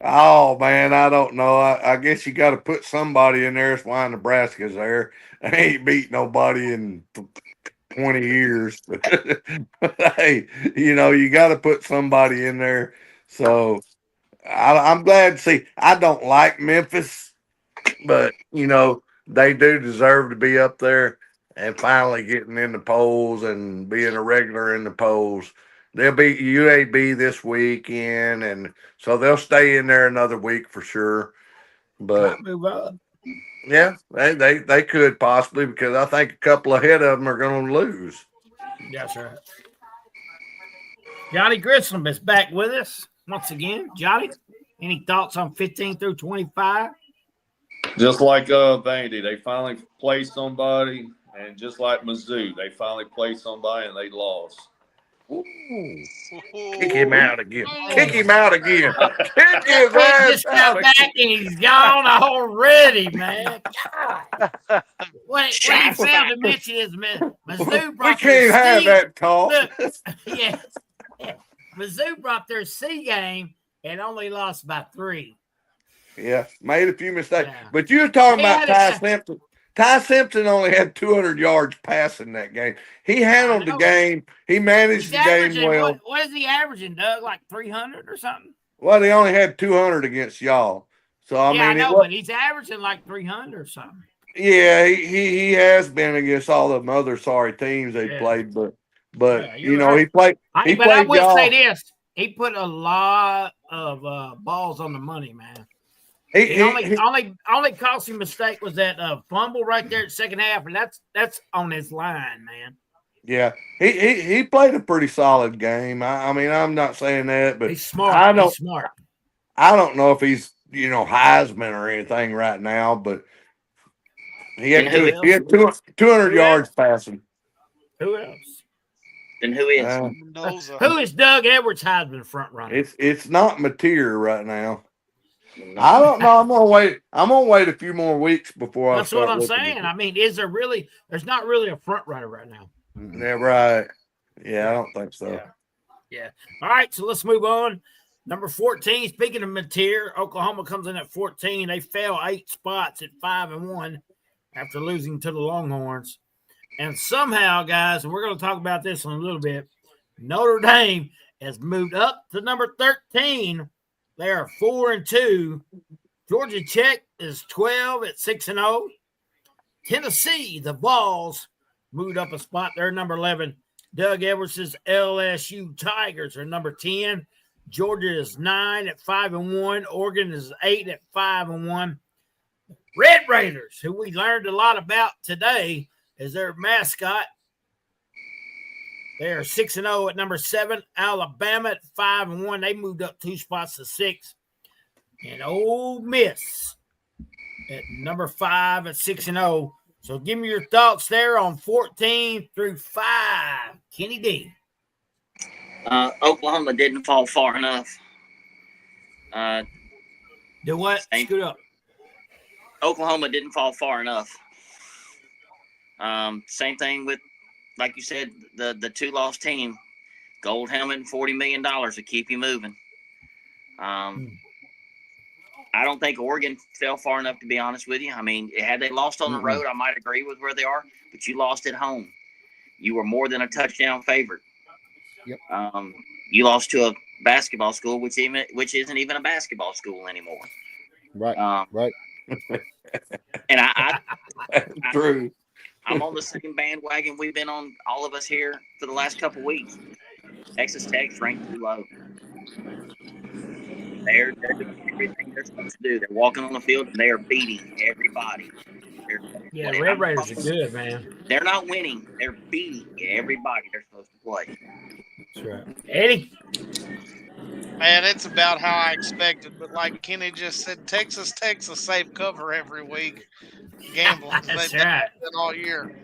Oh man, I don't know. I guess you got to put somebody in there. That's why Nebraska's there. They ain't beat nobody in 20 years. But hey, you got to put somebody in there. So I'm glad to see. I don't like Memphis, but they do deserve to be up there and finally getting in the polls and being a regular in the polls. They'll beat UAB this weekend, and so they'll stay in there another week for sure. But Move up. yeah, they could possibly, because I think a couple ahead of them are going to lose. That's right. Johnny Grissom is back with us once again. Johnny, any thoughts on 15 through 25? Just like Vandy, they finally played somebody, and just like Mizzou, they finally played somebody and they lost. Ooh. Kick him out again. Kick him out again. Kick his He ass just out got again. back and he's gone already, man. God. When he failed to mention is Mizzou We brought can't have that talk. Look, yeah. Mizzou brought their C game and only lost by 3. Yeah, made a few mistakes. Yeah. But you were talking about Yeah, Ty Simpson. Ty Simpson only had 200 yards passing that game. He handled the game. He managed He's the game averaging, well. what is he averaging, Doug? Like 300 or something? Well, he only had 200 against y'all. So, I I mean, know, but he's averaging like 300 or something. yeah, he has been against all them other sorry teams they played. But Yeah, you're right. he played. But I will say this. He put a lot of balls on the money, man. The only costly mistake was that fumble right there at second half, and that's on his line, man. Yeah, he played a pretty solid game. I mean, I'm not saying that, but He's smart. He's smart. I don't know if he's Heisman or anything right now, but he had 200 yards passing. Who else? Then who is? Who is Doug Edwards Heisman front runner? It's not Mateer right now. I don't know. I'm gonna wait a few more weeks before That's what I'm saying. I mean, is there really? There's not really a front runner right now. Yeah, right. Yeah, I don't think so. Yeah. All right, so let's move on. Number 14. Speaking of Mateer, Oklahoma comes in at 14. They fell 8 spots at 5-1 after losing to the Longhorns. And somehow, guys, and we're going to talk about this in a little bit, Notre Dame has moved up to number 13. They are 4-2. Georgia Tech is 12 at 6-0. Tennessee, the Vols, moved up a spot. They're number 11. Doug Edwards' LSU Tigers are number 10. Georgia is 9 at 5-1. Oregon is 8 at 5-1. Red Raiders, who we learned a lot about today, is their mascot. They are 6-0 at number 7. Alabama at 5-1. They moved up 2 spots to 6. And Ole Miss at number 5 at 6-0. So give me your thoughts there on 14 through 5. Kenny D. Oklahoma didn't fall far enough. Do what? Scoot up. Oklahoma didn't fall far enough. Same thing with, like you said, the 2-loss team. Gold helmet and $40 million to keep you moving. I don't think Oregon fell far enough, to be honest with you. I mean, had they lost on the road, I might agree with where they are, but you lost at home. You were more than a touchdown favorite. Yep. You lost to a basketball school, which isn't even a basketball school anymore. Right. Right. And I True. I'm on the same bandwagon we've been on, all of us here, for the last couple weeks. Texas Tech's ranked too low. They're doing everything they're supposed to do. They're walking on the field and they are beating everybody. Red Raiders are good, man. They're not winning. They're beating everybody they're supposed to play. That's right. Eddie? Man, it's about how I expected. But like Kenny just said, Texas takes a safe cover every week. Gambling. That's They've right. done all year.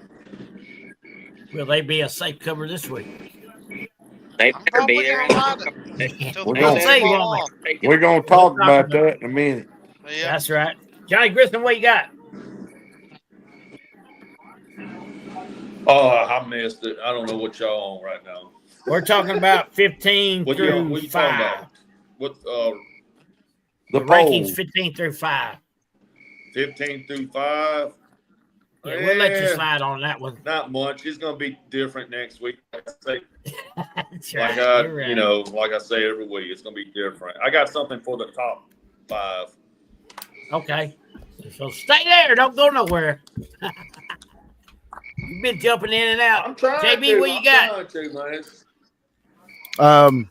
Will they be a safe cover this week? They I'm better be probably there. gonna ride it until the We're We'll gonna- wheels see, fall won't off. We're gonna talk We'll about talk that in a minute. Yeah. That's right. Johnny Grissom, what you got? Oh, I missed it. I don't know what y'all on right now. We're talking about 15 What through you talking 5. about? What The The rankings polls. 15 through 5. 15 through 5? Yeah, we'll let you Yeah. slide on that one. Not much. It's gonna be different next week. That's Like right. I, You're right. you know, like I say every week, it's gonna be different. I got something for the top 5. Okay. So stay there. Don't go nowhere. You've been jumping in and out. I'm trying JB, to. what you got? I'm trying to, man.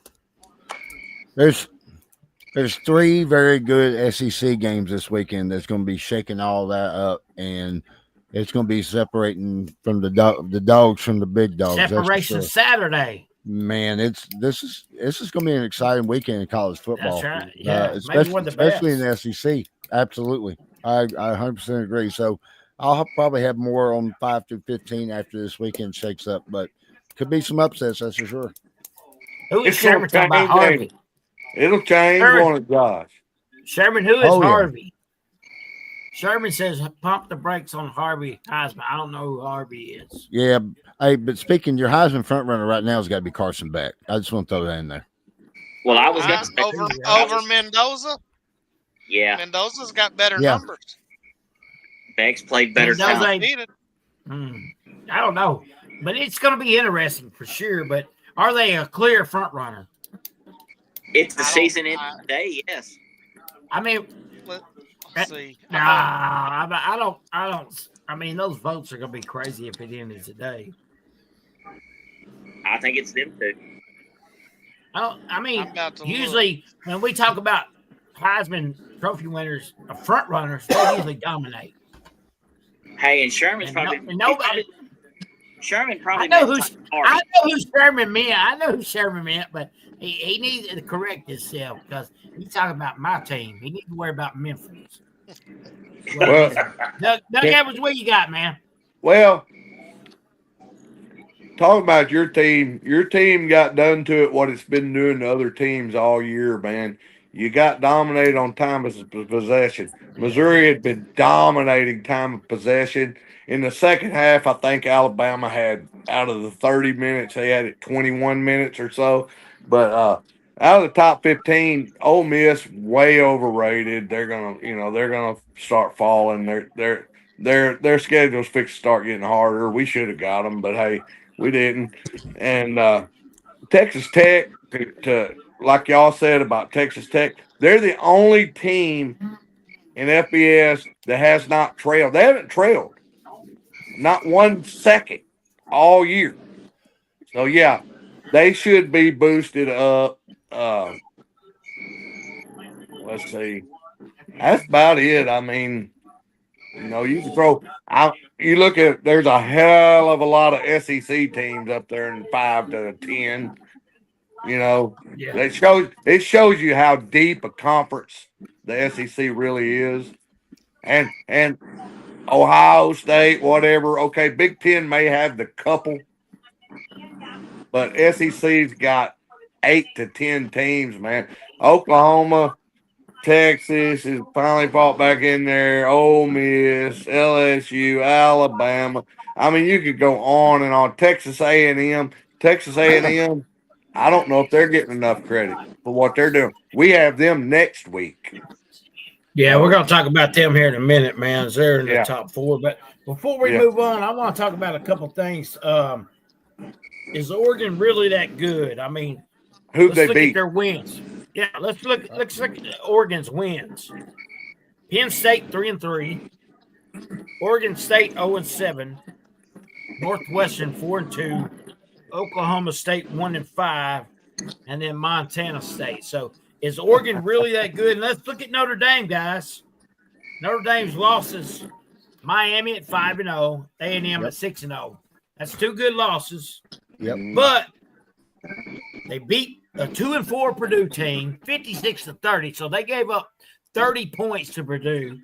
There's 3 very good SEC games this weekend that's going to be shaking all that up, and it's going to be separating from the dogs from the big dogs. that's for Separation sure. Saturday. Man, this is going to be an exciting weekend in college football. That's right. Yeah, maybe especially, one of the especially in best. the SEC. Absolutely, I 100% agree. So I'll probably have more on 5 through 15 after this weekend shakes up, but could be some upsets, that's for sure. Who is It's gonna Sherman talking about? change, Harvey. ain't it? It'll change Sherman. on it, Josh. Sherman, who is Oh, yeah. Harvey? Sherman says pump the brakes on Harvey Heisman. I don't know who Harvey is. Yeah, hey, but speaking, your Heisman front runner right now has got to be Carson Beck. I just want to throw that in there. Well, I was going to say Over Mendoza. Yeah, Mendoza's got better Yeah. numbers. Beck's played better. Mendoza Talent. ain't- Needed. I don't know, but it's going to be interesting for sure. But are they a clear front runner? It's the I don't- season in I- today. Yes. I mean, Let's see. nah, I don't. I mean, those votes are going to be crazy if it ended today. I think it's them two. I mean, I'm about to usually when we talk about Heisman Trophy winners, front runners, they usually dominate. Hey, and Sherman's And probably nobody. Sherman probably. I know met who's. Harvey. I know who Sherman meant. I know who Sherman meant, but he needs to correct himself because he's talking about my team. He needs to worry about Memphis. Well, Doug Evans, what you got, man? well, talk about your team. Your team got done to it what it's been doing to other teams all year, man. You got dominated on time of possession. Missouri had been dominating time of possession. In the second half, I think Alabama had, out of the 30 minutes, they had it 21 minutes or so. But out of the top 15, Ole Miss way overrated. They're gonna start falling. Their schedule's fixed to start getting harder. We should have got them, but hey, we didn't. And Texas Tech, to like y'all said about Texas Tech, they're the only team in FBS that has not trailed. They haven't trailed not 1 second all year. So yeah, they should be boosted up. Let's see. That's about it. I mean, you can throw out. You look at, there's a hell of a lot of SEC teams up there in 5 to 10. Yeah. It shows you how deep a conference the SEC really is, and Ohio State, whatever. Okay, Big Ten may have the couple, but SEC's got 8 to 10 teams, man. Oklahoma, Texas has finally fought back in there. Ole Miss, LSU, Alabama. I mean, you could go on and on. Texas A&M. I don't know if they're getting enough credit for what they're doing. We have them next week. Yeah, we're going to talk about them here in a minute, man. They're in the Yeah. top 4. But before we Yeah. move on, I want to talk about a couple things. Is Oregon really that good? I mean, Who'd let's they look at beat? their wins. Yeah, let's look at Oregon's wins. Penn State 3-3, Oregon State 0-7, Northwestern 4-2, Oklahoma State 1-5, and then Montana State. So is Oregon really that good? And let's look at Notre Dame, guys. Notre Dame's losses: Miami at 5-0, A&M at 6-0. That's 2 good losses. Yep. But they beat a 2-4 Purdue team, 56-30. So they gave up 30 points to Purdue.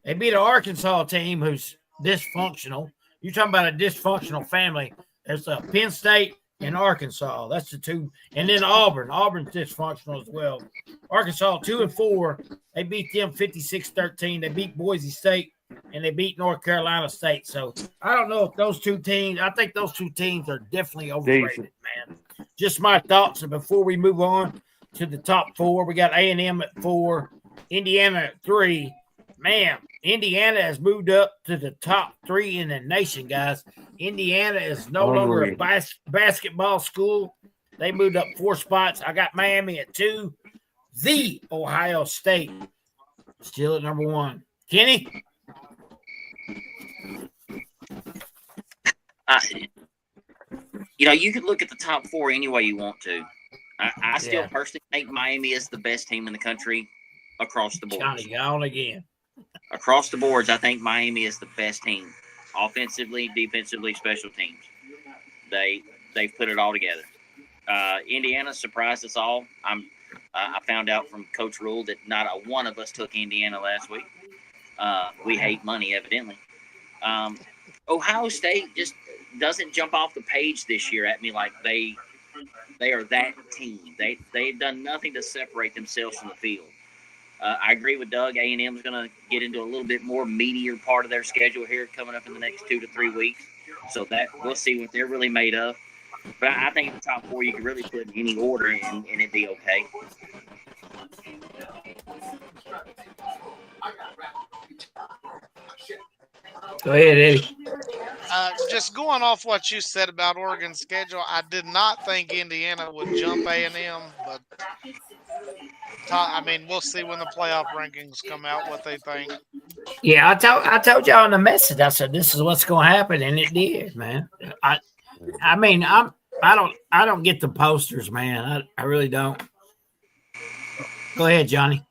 They beat an Arkansas team who's dysfunctional. You're talking about a dysfunctional family. There's a Penn State and Arkansas. That's the two. And then Auburn. Auburn's dysfunctional as well. Arkansas 2-4. They beat them 56-13. They beat Boise State and they beat North Carolina State. So I don't know if those two teams. I think those two teams are definitely overrated, man. Just my thoughts. And before we move on to the top four, we got A&M at 4, Indiana at 3. Man, Indiana has moved up to the top 3 in the nation, guys. Indiana is no longer a basketball school. They moved up 4 spots. I got Miami at 2. The Ohio State still at number 1. Kenny? You could look at the top 4 any way you want to. I still personally think Miami is the best team in the country across the board. Johnny gone again. Across the boards, I think Miami is the best team, offensively, defensively, special teams. They've put it all together. Indiana surprised us all. I found out from Coach Rule that not a one of us took Indiana last week. We hate money, evidently. Ohio State just doesn't jump off the page this year at me like they are that team. They've done nothing to separate themselves from the field. I agree with Doug. A&M is going to get into a little bit more meatier part of their schedule here coming up in the next 2 to 3 weeks. So that we'll see what they're really made of. But I think the top 4 you can really put in any order and it'd be okay. Go ahead, Eddie. Just going off what you said about Oregon's schedule, I did not think Indiana would jump A&M, but we'll see when the playoff rankings come out what they think. Yeah, I told y'all in the message. I said this is what's going to happen, and it did, man. I don't get the posters, man. I really don't. Go ahead, Johnny.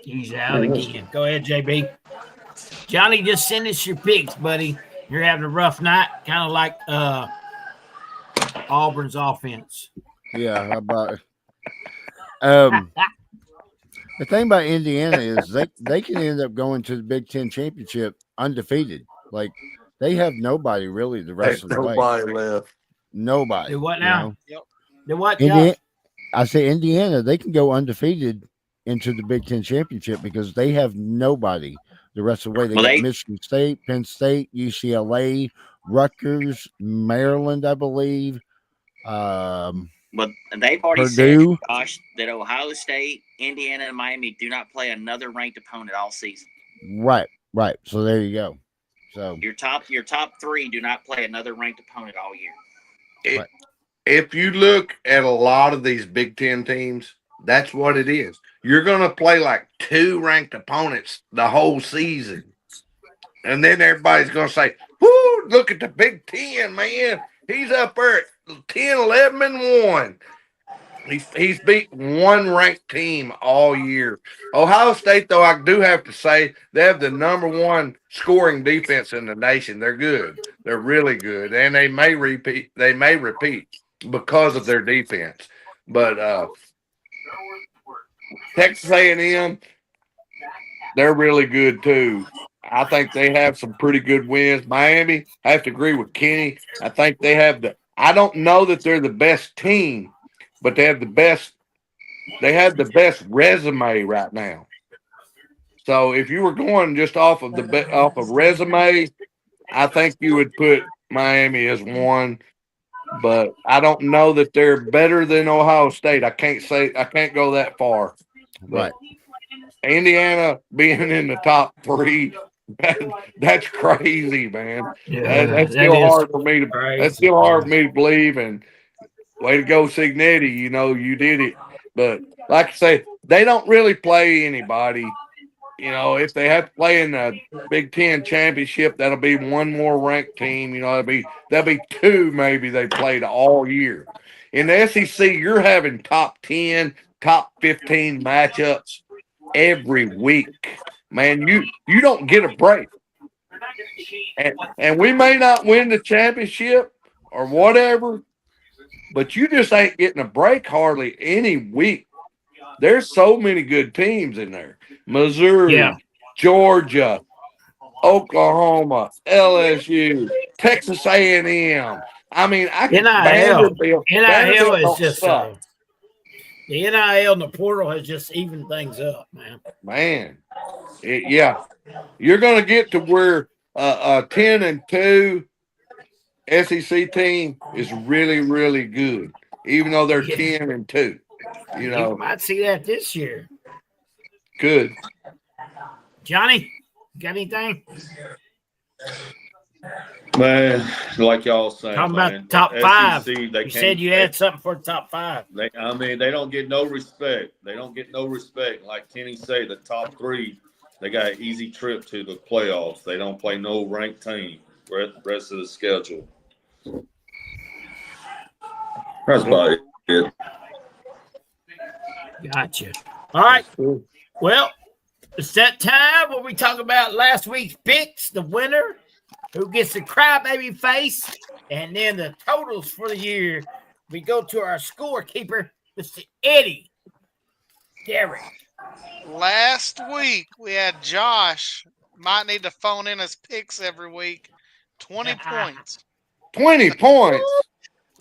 He's out again. Go ahead, JB. Johnny, just send us your picks, buddy. You're having a rough night, kind of like Auburn's offense. Yeah, how about it? The thing about Indiana is they can end up going to the Big Ten championship undefeated. Like they have nobody really the rest of the way. Nobody left. Nobody. Do what now? Yep. Do what? I say Indiana, they can go undefeated into the Big Ten championship because they have nobody the rest of the way. They got Michigan State, Penn State, UCLA, Rutgers, Maryland, I believe. But they've already Purdue. said, Josh, that Ohio State, Indiana, and Miami do not play another ranked opponent all season. Right. So there you go. So your top 3 do not play another ranked opponent all year. If you look at a lot of these Big Ten teams, that's what it is. You're going to play like 2 ranked opponents the whole season. And then everybody's going to say, whoo, look at the Big Ten, man. He's up there at 10, 11, and 1. He's beat one ranked team all year. Ohio State, though, I do have to say, they have the number 1 scoring defense in the nation. They're good. They're really good. And they may repeat because of their defense. But Texas A&M, they're really good too. I think they have some pretty good wins. Miami, I have to agree with Kenny. I think they have I don't know that they're the best team, but they have the best resume right now. So if you were going just off of resume, I think you would put Miami as 1. But I don't know that they're better than Ohio State. I can't go that far. But Indiana being in the top 3, that's crazy, man. Yeah, that's still hard for me to. That's still hard for me to believe. And way to go, Signetti. You did it. But like I say, they don't really play anybody. If they have to play in the Big Ten championship, that'll be 1 more ranked team. That'll be 2 maybe they played all year. In the SEC, you're having top 10, top 15 matchups every week. Man, you don't get a break. And we may not win the championship, or whatever, but you just ain't getting a break hardly any week. There's so many good teams in there. Missouri, Yeah. Georgia, Oklahoma, LSU, Texas A&M. I mean, I can NIL Vanderbilt is don't just suck. the NIL and the portal has just evened things up, man. Man, yeah, you're going to get to where a 10-2 SEC team is really, really good, even though they're 10-2. You know, You might see that this year. good. Johnny, got anything? Man, like y'all saying, Talking man, about top five. SEC, You said you had something for the top five. They don't get no respect. They don't get no respect. Like Kenny say, the top three, they got an easy trip to the playoffs. They don't play no ranked team. Rest of the schedule. That's about it. Gotcha. All right. Well, it's that time where we talk about last week's picks, the winner, who gets the crybaby face, and then the totals for the year. We go to our scorekeeper, Mr. Eddie Derrick. Last week we had Josh. Might need to phone in his picks every week. 20 points. 20 points.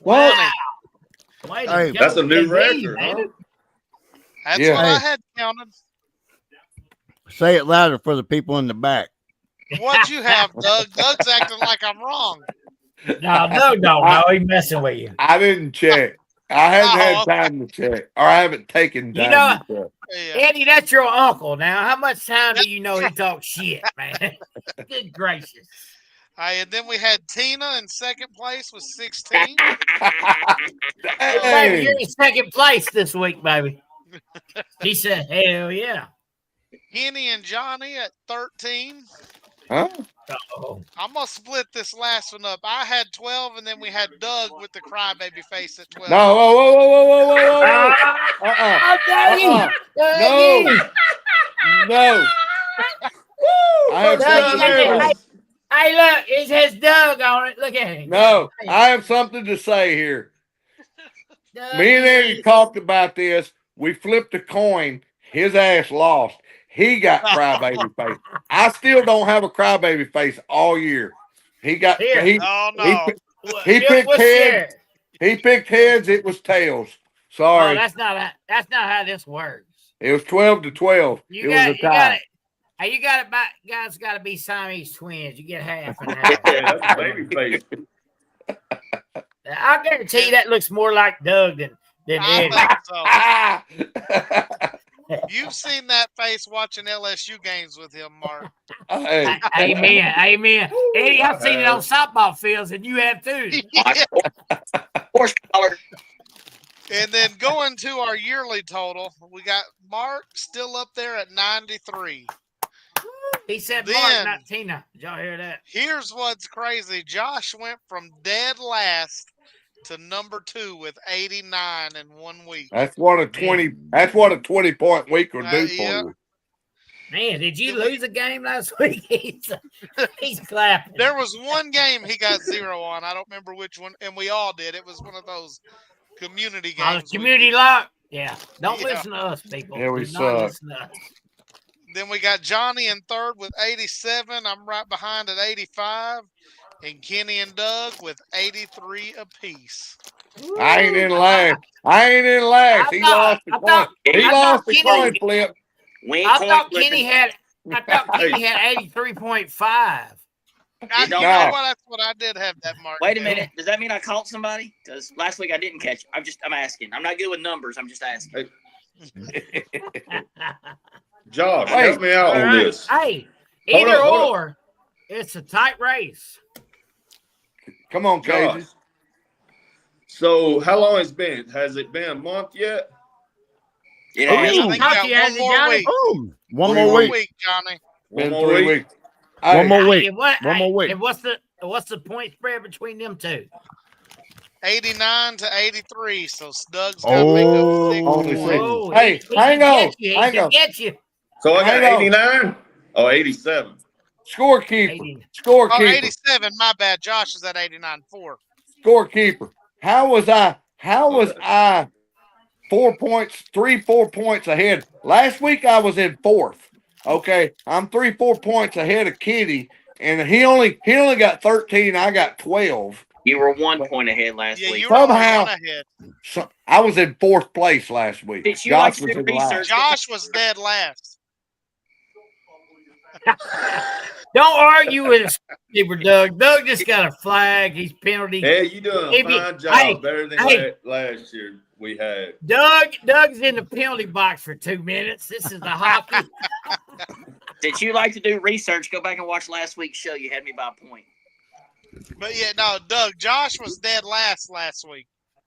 What? Hey, that's a new record, huh? That's Yeah. what I Hey. had counted. Say it louder for the people in the back. What'd you have, Doug? Doug's acting like I'm wrong. No, he's messing with you. I didn't check. I haven't Oh, had okay. time to check, or I haven't taken time You know- to check. Yeah. Eddie, that's your uncle. Now, how much time do you know he talks shit, man? Good gracious. And then we had Tina in second place with 16. Baby, Dang. you're in second place this week, baby. He said, hell yeah. Kenny and Johnny at 13. Huh? Uh-oh. I'm going to split this last one up. I had 12, and then we had Doug with the crybaby face at 12. No, whoa. Uh-uh. Dougie! No. No. I have something to say. Hey, look, it says Doug on it. Look at him. No, I have something to say here. Me and Eddie talked about this. We flipped a coin. His ass lost. He got crybaby face. I still don't have a crybaby face all year. He got Here. Oh, no. he picked What's heads. here? He picked heads. It was tails. Oh, Sorry, that's not how this works. it was 12-12. You It got was a you got tie. it. Hey, you got it. Guys, got to be Siamese twins. You get half and half. Yeah, that's a baby face. I guarantee you that looks more like Doug than I Eddie. think so. You've seen that face watching LSU games with him, Mark. Hey, Amen. Eddie, I've seen it on softball fields, and you have too. Horsepower. And then going to our yearly total, we got Mark still up there at 93. He said Then- Mark, not Tina. Did y'all hear that? Here's what's crazy. Josh went from dead last to number 2 with 89 in 1 week. that's what a 20-point week will do for Yeah. you. Man, did you lose a game last week? He's clapping. There was one game he got 0 on. I don't remember which one, and we all did. It was one of those community games. Community lock. Yeah. Don't Yeah. listen to us, people. Yeah, we Do not suck. listen to us. Then we got Johnny in third with 87. I'm right behind at 85. And Kenny and Doug with 83 apiece. I ain't in last. He lost the coin. He lost the coin flip. We ain't I coin thought flipping. Kenny had 83.5. You No. know what? That's what I did have that mark. Wait a minute. Does that mean I caught somebody? Because last week I didn't catch. I'm asking. I'm not good with numbers. I'm just asking. Josh, Hey. help me out on this. Hey, Hold either up, hold up. or, it's a tight race. Come on, Josh. Cages. So how long has it been? Has it been a month yet? It Oh, has. he I think talked we to you, got has one he, more Johnny? week. Boom. One One more more week. Johnny. Been One more 3 week. weeks. Hey, One more week. And what, One more week. And what's the point spread between them two? 89 to 83. So Doug's got to make up Only 6 six. Whoa, Hey, he hang can on, get you. He hang can on. get you. So I Hang got on. 89? Oh, 87. Scorekeeper. 80. Oh, Scorekeeper. 87. My bad. Josh is at 89.4. scorekeeper. How was I 4 points ahead? Last week I was in fourth. Okay, I'm 4 points ahead of Kitty, and he only got 13. I got 12. You were 1 point ahead last Yeah, week. you were only Somehow- one ahead. So I was in fourth place last week. Did you like to was do in last. research? Josh was dead last. Don't argue with us, Doug. Doug just got a flag. He's penalty. Hey, you doing Hey, a fine job, hey, better than hey. last year we had. Doug's in the penalty box for 2 minutes. This is the hockey. Did you like to do research? Go back and watch last week's show. You had me by a point. But yeah, no, Doug, Josh was dead last week.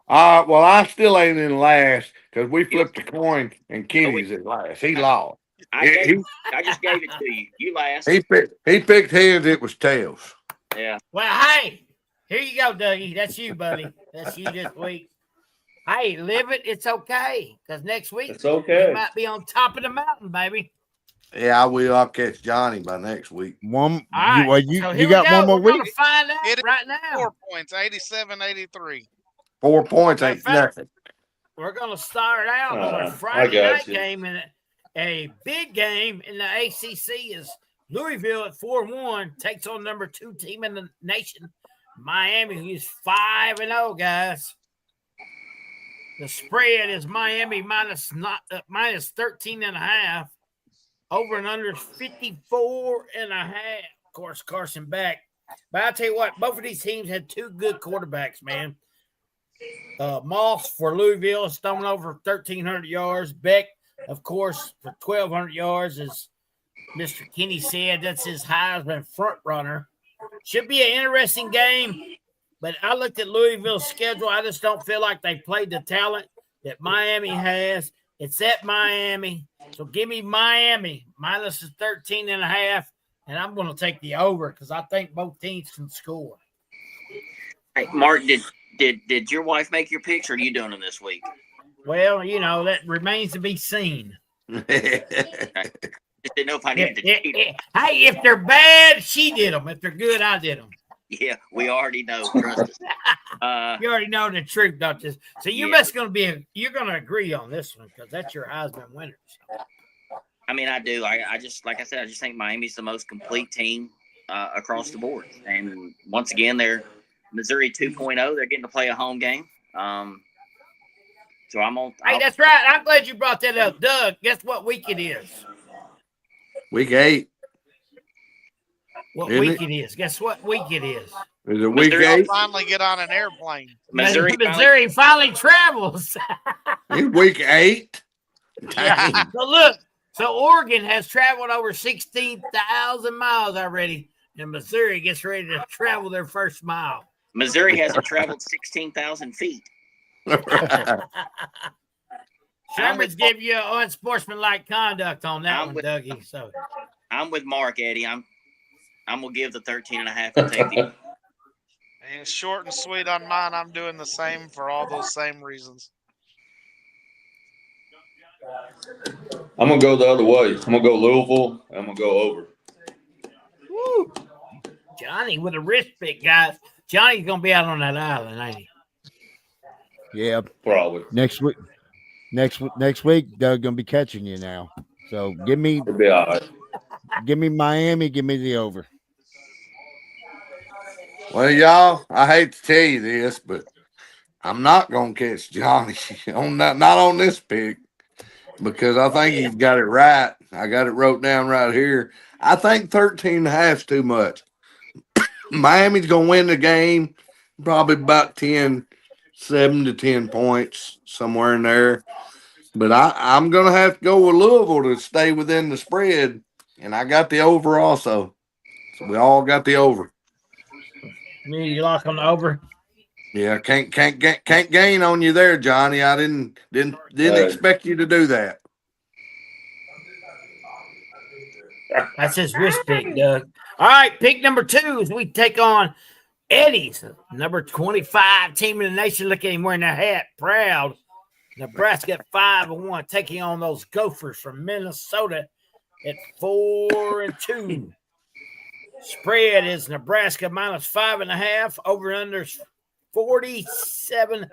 Well, I still ain't in last because we flipped a coin and Kenny's in last. He lost. I just gave it to you. You last. He picked heads. It was tails. Yeah. Well, hey, here you go, Dougie. That's you, buddy. That's you this week. Hey, live it. It's okay. Because next week, It's okay. you might be on top of the mountain, baby. Yeah, I will. I'll catch Johnny by next week. One, All right. you So here got we go. one more We're gonna week. find out It is right now. 4 points, 87-83. 4 points ain't In fact, nothing. We're going to start out on I a Friday got night you. game, and a big game in the ACC is Louisville at 4-1 takes on number 2 team in the nation, Miami, who's 5-0, guys. The spread is Miami minus 13.5. Over and under 54.5. Of course, Carson back. But I'll tell you what, both of these teams had 2 good quarterbacks, man. Moss for Louisville is thrown over 1,300 yards. Beck, of course, for 1,200 yards, as Mr. Kenny said, that's his Heisman front runner. Should be an interesting game, but I looked at Louisville's schedule. I just don't feel like they played the talent that Miami has. It's at Miami. So give me Miami minus 13.5, and I'm going to take the over because I think both teams can score. Hey, Mark, did your wife make your picks, or are you doing them this week? Well, you know, that remains to be seen. Just didn't know if I needed to cheat. Hey, if they're bad, she did them. If they're good, I did them. Yeah, we already know. Trust us. You already know the truth, don't you? So you're Yeah. just going to you're going to agree on this one because that's your Heisman winner. I mean, I do. I just, like I said, I just think Miami's the most complete team across the board. And once again, they're Missouri 2.0. They're getting to play a home game. So I'm on. Hey, that's right. I'm glad you brought that up, Doug. Guess what week it is? Week 8. What Isn't week it is? Guess what week it is? Is it week Missouri- 8? Finally get on an airplane. Missouri finally travels. It's week 8. Yeah. So look, so Oregon has traveled over 16,000 miles already, and Missouri gets ready to travel their first mile. Missouri hasn't traveled 16,000 feet. Sherman's give you unsportsmanlike conduct on that I'm one, with- Dougie. So I'm with Mark, Eddie. I'm gonna give the 13.5 and take the. And short and sweet on mine. I'm doing the same for all those same reasons. I'm gonna go the other way. I'm gonna go Louisville. I'm gonna go over. woo, Johnny with a wrist pick, guys. Johnny's gonna be out on that island, ain't he? Yeah, Probably. next week, Doug gonna be catching you now. So give me It'll be all right. Miami, give me the over. Well, y'all, I hate to tell you this, but I'm not going to catch Johnny on that, not on this pick, because I think he's got it right. I got it wrote down right here. I think 13.5 is too much. Miami's going to win the game, probably about 7 to 10 points, somewhere in there. But I'm going to have to go with Louisville to stay within the spread, and I got the over also. So we all got the over. You lock on the over. Yeah, can't gain on you there, Johnny. I didn't expect you to do that. That's his wrist pick, Doug. All right, pick number 2 is we take on Eddie's number 25 team in the nation. Look at him wearing that hat, proud. Nebraska at 5-1, taking on those Gophers from Minnesota at 4-2. Spread is Nebraska minus 5.5. Over unders 47.5.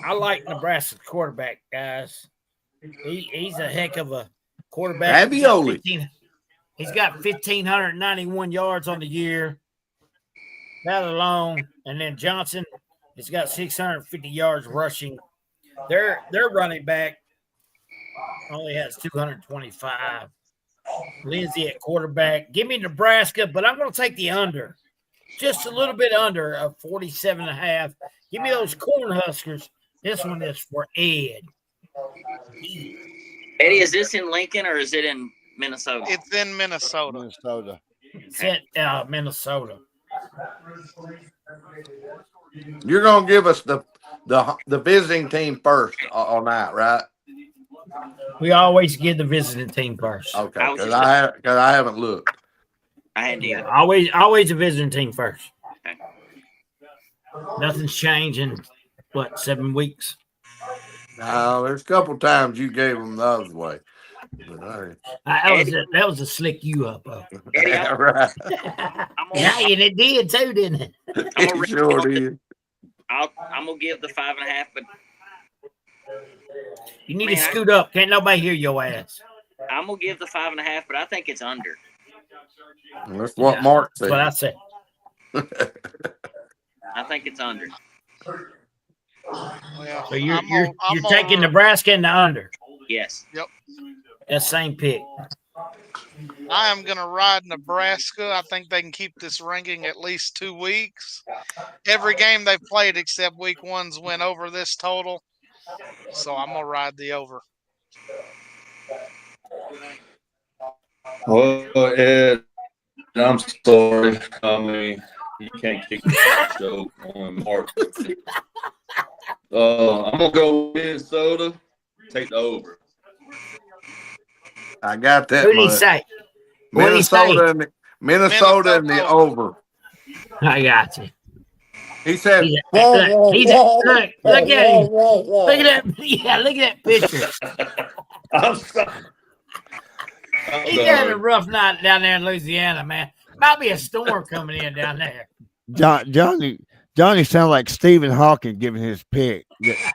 I like Nebraska's quarterback, guys. He's a heck of a quarterback. Ravioli. He's got 1,591 yards on the year. That alone. And then Johnson has got 650 yards rushing. Their running back only has 225. Lindsey at quarterback. Give me Nebraska, but I'm going to take the under. Just a little bit under of 47.5. Give me those Cornhuskers. This one is for Ed. Eddie, is this in Lincoln or is it in Minnesota? It's in Minnesota. Minnesota. It's at Minnesota. You're gonna give us the visiting team first on that, right? We always give the visiting team first. Okay, I was because just- I haven't looked. I hadn't either. Always a visiting team first. Okay. Nothing's changed in 7 weeks. There's a couple times you gave them the other way. But That was a slick you up. Eddie, yeah, right. Yeah, and it did too, didn't it? It sure did. I'm gonna give the 5.5, but You need to scoot up. Can't nobody hear your ass. I'm gonna give the 5.5, but I think it's under. That's what Mark That's what I said. said. I think it's under. Well, So you're I'm taking gonna- Nebraska in the under. Yes. That same pick. I am going to ride Nebraska. I think they can keep this ranking at least 2 weeks. Every game they've played except week 1's went over this total. So I'm going to ride the over. Well, Ed, I'm sorry. I mean, you can't kick the show on Mark. I'm gonna go Minnesota. Take the over. I got that. Who did he much. say? What did he say? Minnesota and the over. I got you. He said, He's a- "Whoa, look, whoa, he's a- whoa, look whoa, at him. whoa, whoa, Look at that. Yeah, look at that picture. I'm sorry. I'm He's having a sorry. rough night down there in Louisiana, man. Might be a storm coming in down there. Johnny sounded like Stephen Hawking giving his pick.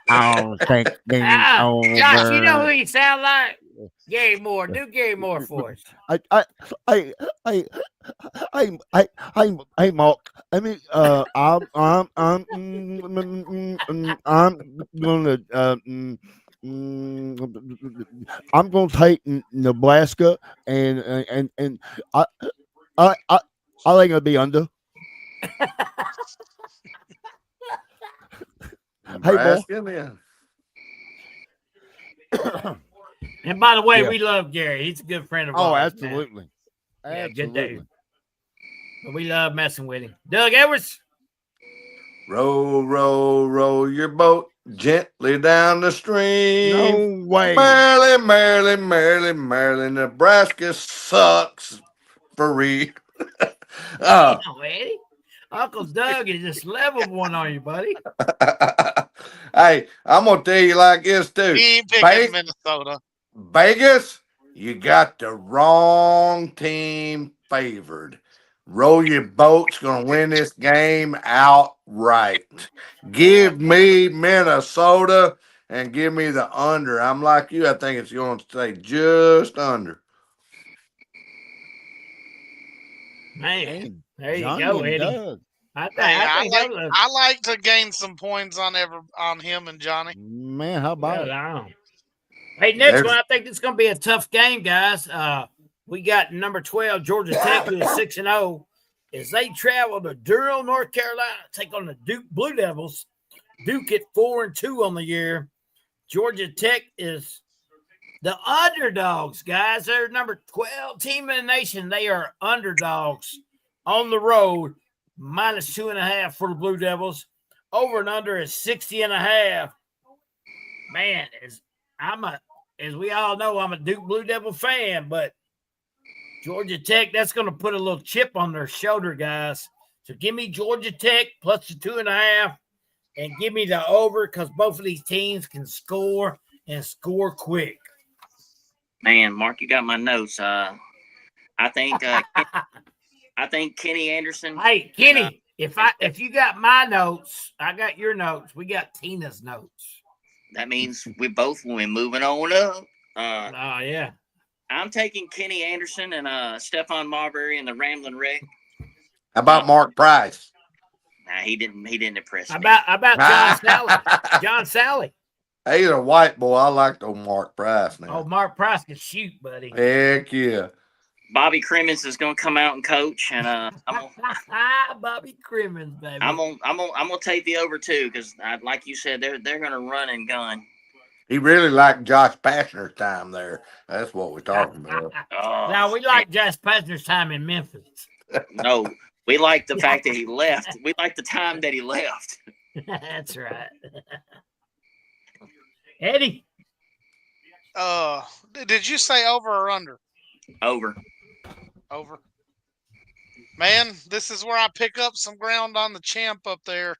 I don't think things over. Josh, you know who he sound like? Gary Moore. Do Gary Moore for us. Hey, Mark. I mean, I'm gonna take Nebraska, and I think it'll be under. Nebraska, man. And by the way, Yeah. we love Gary. He's a good friend of Oh, ours. man. absolutely. Yeah, good Absolutely. dude. But we love messing with him. Doug Edwards. Row, row, row your boat gently down the stream. No way. Maryland, Nebraska sucks for real. Oh, Eddie. Uncle Doug is just level one on you, buddy. Hey, I'm gonna tell you like this too. He ain't picking Vegas, Minnesota. Vegas, you got the wrong team favored. Row your boat's gonna win this game outright. Give me Minnesota and give me the under. I'm like you. I think it's going to stay just under. Man, there you Johnny go, and Eddie. Doug. I think, Hey, I think that was- I like to gain some points on him and Johnny. Man, how about it? Well, hey, next There's- one, I think it's going to be a tough game, guys. We got number 12, Georgia Tech, who is 6-0, as they travel to Durham, North Carolina, take on the Duke Blue Devils. Duke at 4-2 on the year. Georgia Tech is the underdogs, guys. They're number 12 team in the nation. They are underdogs on the road, -2.5 for the Blue Devils. Over and under is 60.5. Man, as we all know, I'm a Duke Blue Devil fan, but Georgia Tech, that's going to put a little chip on their shoulder, guys. So give me Georgia Tech plus the 2.5 and give me the over because both of these teams can score and score quick. Man, Mark, you got my notes. I think Kenny Anderson. Hey, Kenny, If you got my notes, I got your notes. We got Tina's notes. That means we both will be moving on up. Oh yeah. I'm taking Kenny Anderson and Stephon Marbury and the Ramblin' Wreck. How about Mark Price? Nah, he didn't impress me. About John Sally. John Sally. He's a white boy. I like old Mark Price now. Oh, Mark Price can shoot, buddy. Heck yeah. Bobby Crimmins is going to come out and coach, and Bobby Crimmins, baby. I'm gonna take the over too because, like you said, they're going to run and gun. He really liked Josh Pastner's time there. That's what we're talking about. Now we like Josh Pastner's time in Memphis. No, we like the fact that he left. We like the time that he left. That's right. Eddie. Did you say over or under? Over. Over. Man, this is where I pick up some ground on the champ up there.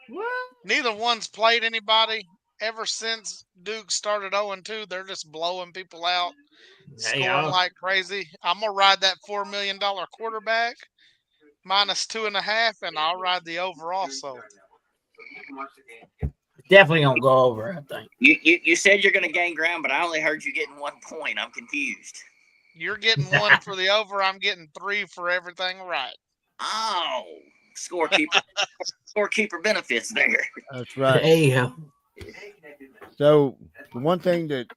What? Neither one's played anybody ever since Duke started 0-2. They're just blowing people out, scoring like crazy. I'm going to ride that $4 million quarterback minus 2.5, and I'll ride the over also. Definitely going to go over, I think. You said you're going to gain ground, but I only heard you getting 1 point. I'm confused. You're getting 1 for the over. I'm getting 3 for everything right. Oh, scorekeeper benefits there. That's right. Hey, So the one thing that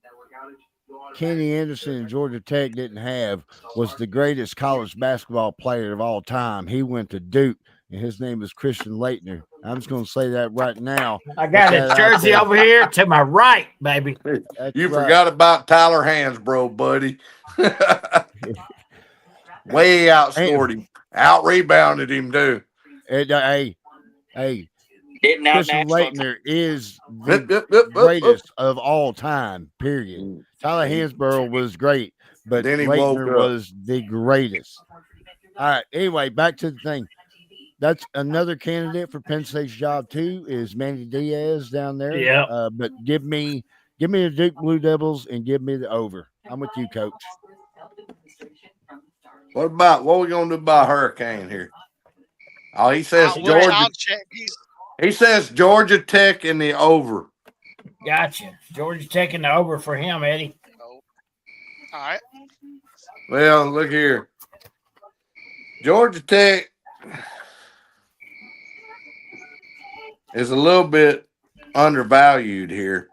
Kenny Anderson and Georgia Tech didn't have was the greatest college basketball player of all time. He went to Duke, and his name is Christian Laettner. I'm just going to say that right now. I got a jersey over here to my right, baby. You forgot about Tyler Hansbrough, buddy. Way outscored him. Out-rebounded him, too. Hey, Didn't Christian Laettner is the greatest of all time, period. Tyler Hansbrough was great, but Then he Laettner woke up. was the greatest. All right, anyway, back to the thing. That's another candidate for Penn State's job, too, is Manny Diaz down there. Yeah. But give me the Duke Blue Devils and give me the over. I'm with you, Coach. What are we going to do about Hurricane here? Oh, he says Georgia. I'll check. He says Georgia Tech in the over. Gotcha. Georgia taking the over for him, Eddie. All right. Well, look here. Georgia Tech is a little bit undervalued here.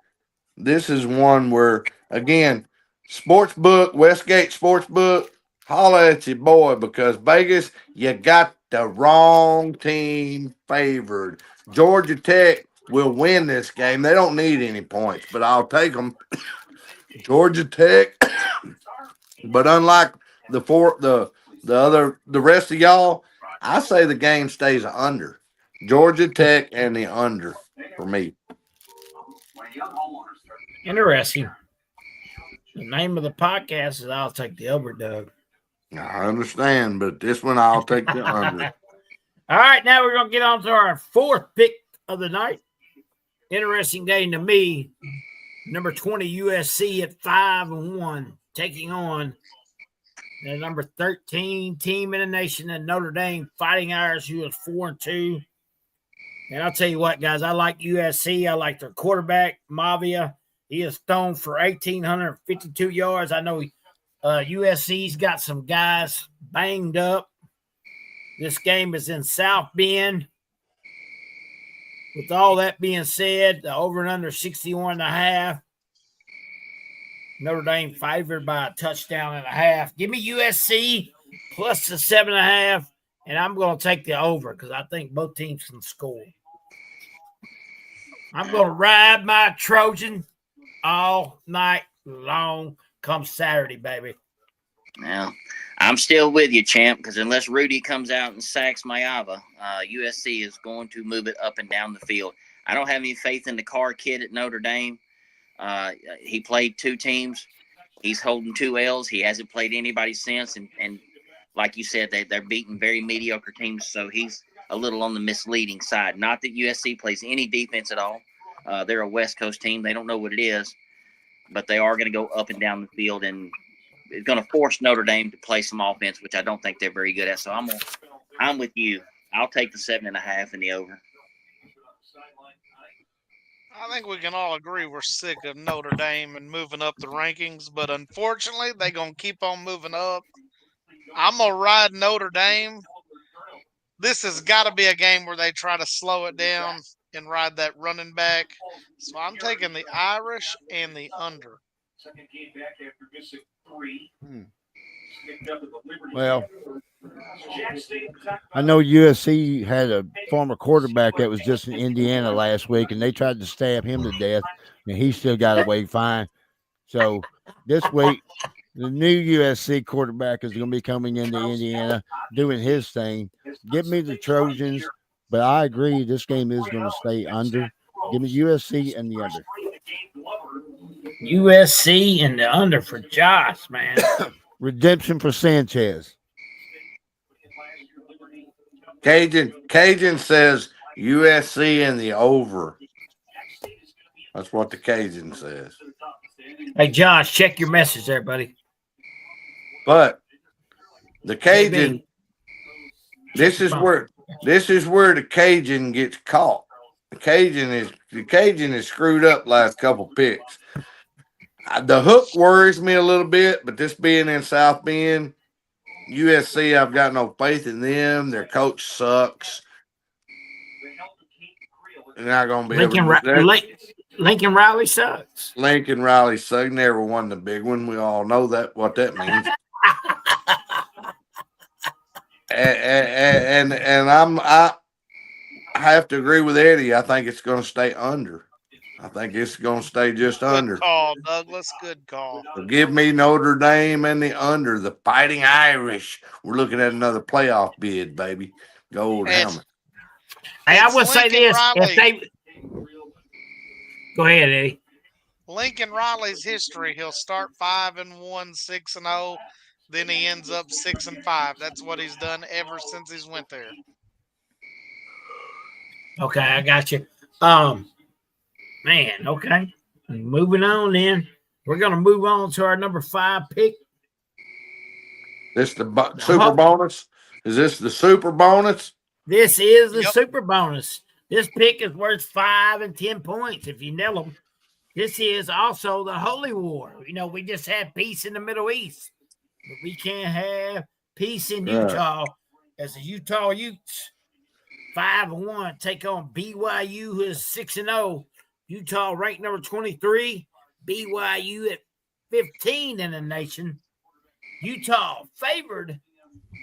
This is one where, again, Sportsbook, Westgate Sportsbook, holla at your boy because Vegas, you got the wrong team favored. Georgia Tech will win this game. They don't need any points, but I'll take them. Georgia Tech, but unlike the rest of y'all, I say the game stays under. Georgia Tech and the under for me. Interesting. The name of the podcast is I'll Take the Over, Doug. I understand, but this one I'll take the under. All right, now we're going to get on to our fourth pick of the night. Interesting game to me. Number 20 USC at 5-1, taking on the number 13 team in the nation at Notre Dame, Fighting Irish, who is 4-2. And I'll tell you what, guys, I like USC. I like their quarterback, Mavia. He is thrown for 1,852 yards. I know USC's got some guys banged up. This game is in South Bend. With all that being said, the over and under 61.5. Notre Dame favored by a touchdown and a half. Give me USC plus the 7.5, and I'm going to take the over because I think both teams can score. I'm going to ride my Trojan all night long come Saturday, baby. Now, I'm still with you, champ, because unless Rudy comes out and sacks Mayava, USC is going to move it up and down the field. I don't have any faith in the Carr kid at Notre Dame. He played 2 teams. He's holding 2 L's. He hasn't played anybody since. And like you said, they're beating very mediocre teams, so he's a little on the misleading side. Not that USC plays any defense at all. They're a West Coast team. They don't know what it is, but they are going to go up and down the field, and it's going to force Notre Dame to play some offense, which I don't think they're very good at. So I'm with you. I'll take the 7.5 in the over. I think we can all agree we're sick of Notre Dame and moving up the rankings, but unfortunately, they're going to keep on moving up. I'm going to ride Notre Dame. This has got to be a game where they try to slow it down and ride that running back. So I'm taking the Irish and the under. Well, I know USC had a former quarterback that was just in Indiana last week, and they tried to stab him to death, and he still got away fine. So this week, the new USC quarterback is going to be coming into Indiana, doing his thing. Give me the Trojans, but I agree this game is going to stay under. Give me USC and the under. USC and the under for Josh, man. Redemption for Sanchez. Cajun says USC and the over. That's what the Cajun says. Hey, Josh, check your message there, buddy. But the Cajun, this is where the Cajun gets caught. The Cajun is screwed up last couple picks. The hook worries me a little bit, but this being in South Bend, USC, I've got no faith in them. Their coach sucks. They're not going to be Lincoln Riley sucks. Lincoln Riley sucks. Never won the big one. We all know what that means. and I have to agree with Eddie. I think it's going to stay under. I think it's going to stay just under. Good call, Douglas. Good call. So give me Notre Dame and the under. The Fighting Irish. We're looking at another playoff bid, baby. Gold helmet. Hey, I will say this: Riley. Go ahead, Eddie. Lincoln Riley's history: he'll start 5-1, 6-0, then he ends up 6-5. That's what he's done ever since he's went there. Okay, I got you. Man, okay. Moving on then. We're going to move on to our number 5 pick. This the super bonus? Is this the super bonus? This is the super bonus. This pick is worth 5 and 10 points if you nail them. This is also the Holy War. You know, we just had peace in the Middle East, but we can't have peace in Utah as the Utah Utes. 5-1 take on BYU, who is 6-0. Utah ranked number 23. BYU at 15 in the nation. Utah favored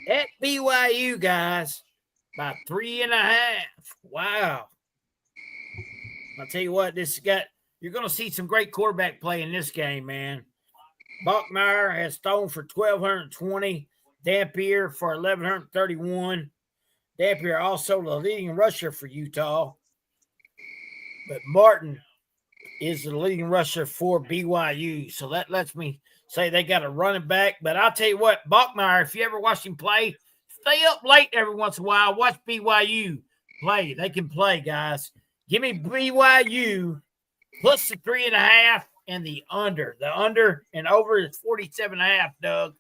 at BYU, guys, by 3.5. Wow. I'll tell you what, you're going to see some great quarterback play in this game, man. Bachmeier has thrown for 1,220. Dampier for 1,131. Dampier also the leading rusher for Utah. But Martin is the leading rusher for BYU. So that lets me say they got a running back. But I'll tell you what, Bachmeier, if you ever watch him play, stay up late every once in a while. Watch BYU play. They can play, guys. Give me BYU plus the 3.5 and the under. The under and over is 47.5, Doug.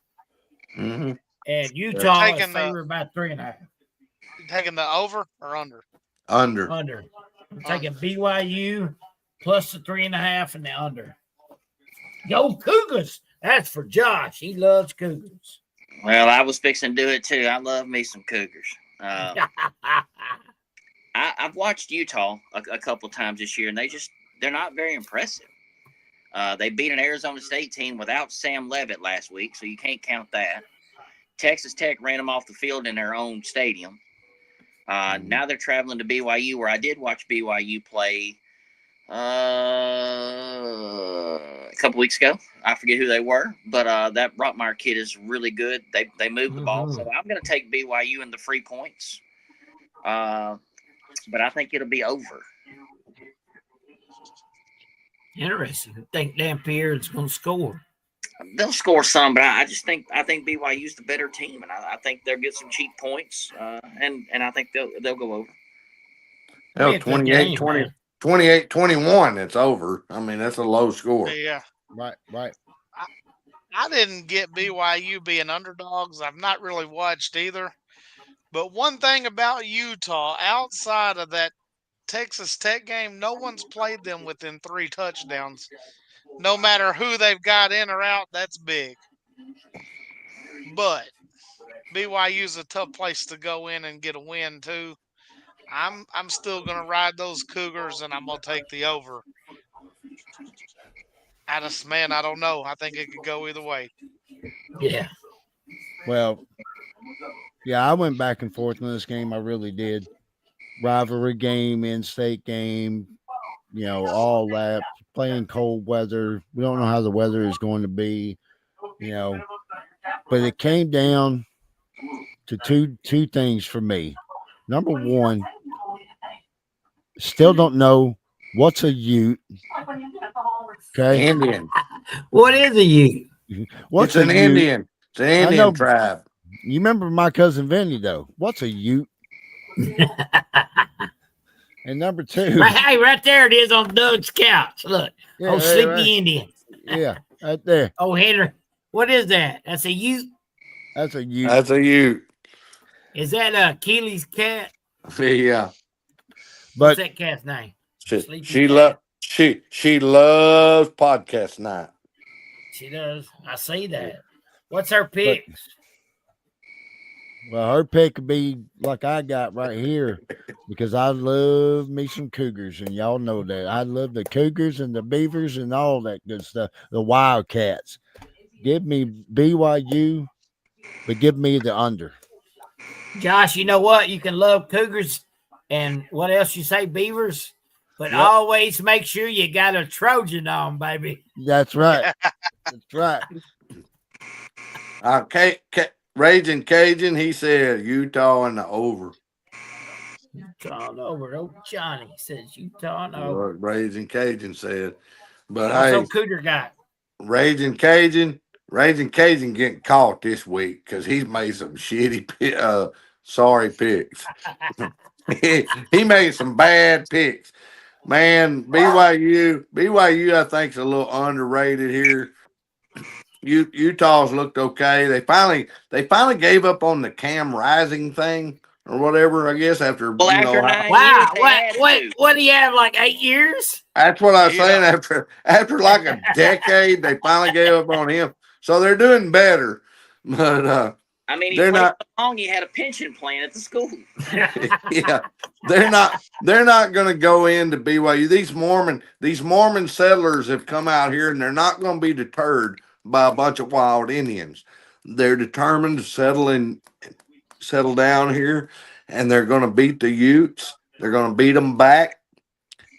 Mm-hmm. And Utah is favored by 3.5. You taking the over or under? Under. I'm taking BYU plus the 3.5 and the under. Go Cougars. That's for Josh. He loves Cougars. Well, I was fixing to do it too. I love me some Cougars. I've watched Utah a couple times this year, and they're not very impressive. They beat an Arizona State team without Sam Levitt last week, so you can't count that. Texas Tech ran them off the field in their own stadium. Now they're traveling to BYU, where I did watch BYU play a couple weeks ago. I forget who they were, but that Rottmeier kid is really good. They move the ball, so I'm going to take BYU in the free points. But I think it'll be over. Interesting. I think Dampier is going to score. They'll score some, but I think BYU's the better team, and I think they'll get some cheap points, and I think they'll go over. Hell, 28-21, it's over. I mean, that's a low score. Yeah. Right. I didn't get BYU being underdogs. I've not really watched either. But one thing about Utah, outside of that Texas Tech game, no one's played them within 3 touchdowns. No matter who they've got in or out, that's big. But BYU's a tough place to go in and get a win too. I'm still gonna ride those Cougars, and I'm gonna take the over. I don't know. I think it could go either way. Yeah. Well, yeah, I went back and forth in this game. I really did. Rivalry game, in-state game, all that. Playing cold weather. We don't know how the weather is going to be, But it came down to two things for me. Number one, still don't know what's a Ute. Okay. Indian. What is a Ute? What's It's an a Ute? Indian. It's an Indian tribe. You remember my cousin Vinny, though. What's a Ute? And number two. Hey, right there it is on Doug's couch. Look. Yeah, Sleepy right. Indian. Yeah, right there. Oh, Henry. What is that? That's a Ute? That's a Ute. That's a Ute. Is that Keely's cat? Yeah. What's But that cat's name? She Sleepy loves cat. she loves podcast night. She does. I see that. What's her picks? well, her pick would be like I got right here because I love me some Cougars, and y'all know that. I love the Cougars and the Beavers and all that good stuff. The Wildcats. Give me BYU, but give me the under. Josh, you know what? You can love Cougars and what else you say, Beavers, but Yep. always make sure you got a Trojan on, baby. That's right. That's right. Raging Cajun, he said Utah and the over. Utah and over. Oh, Johnny says Utah and over. What Raging Cajun said. But Also, hey, Cougar got. Raging Cajun getting caught this week because he's made some shitty sorry picks. he made some bad picks. Man, BYU I think is a little underrated here. Utah's looked okay. They finally gave up on the Cam Rising thing or whatever, I guess, after Well, after 9 Wow. years, What do you have, like 8 years? that's what I was Yeah. saying. After like a decade, they finally gave up on him. So they're doing better. But I mean, he they're played not so long. He had a pension plan at the school. yeah. They're not gonna go into BYU. These Mormon settlers have come out here and they're not gonna be deterred by a bunch of wild Indians. They're determined to settle down here, and they're going to beat the Utes. They're going to beat them back,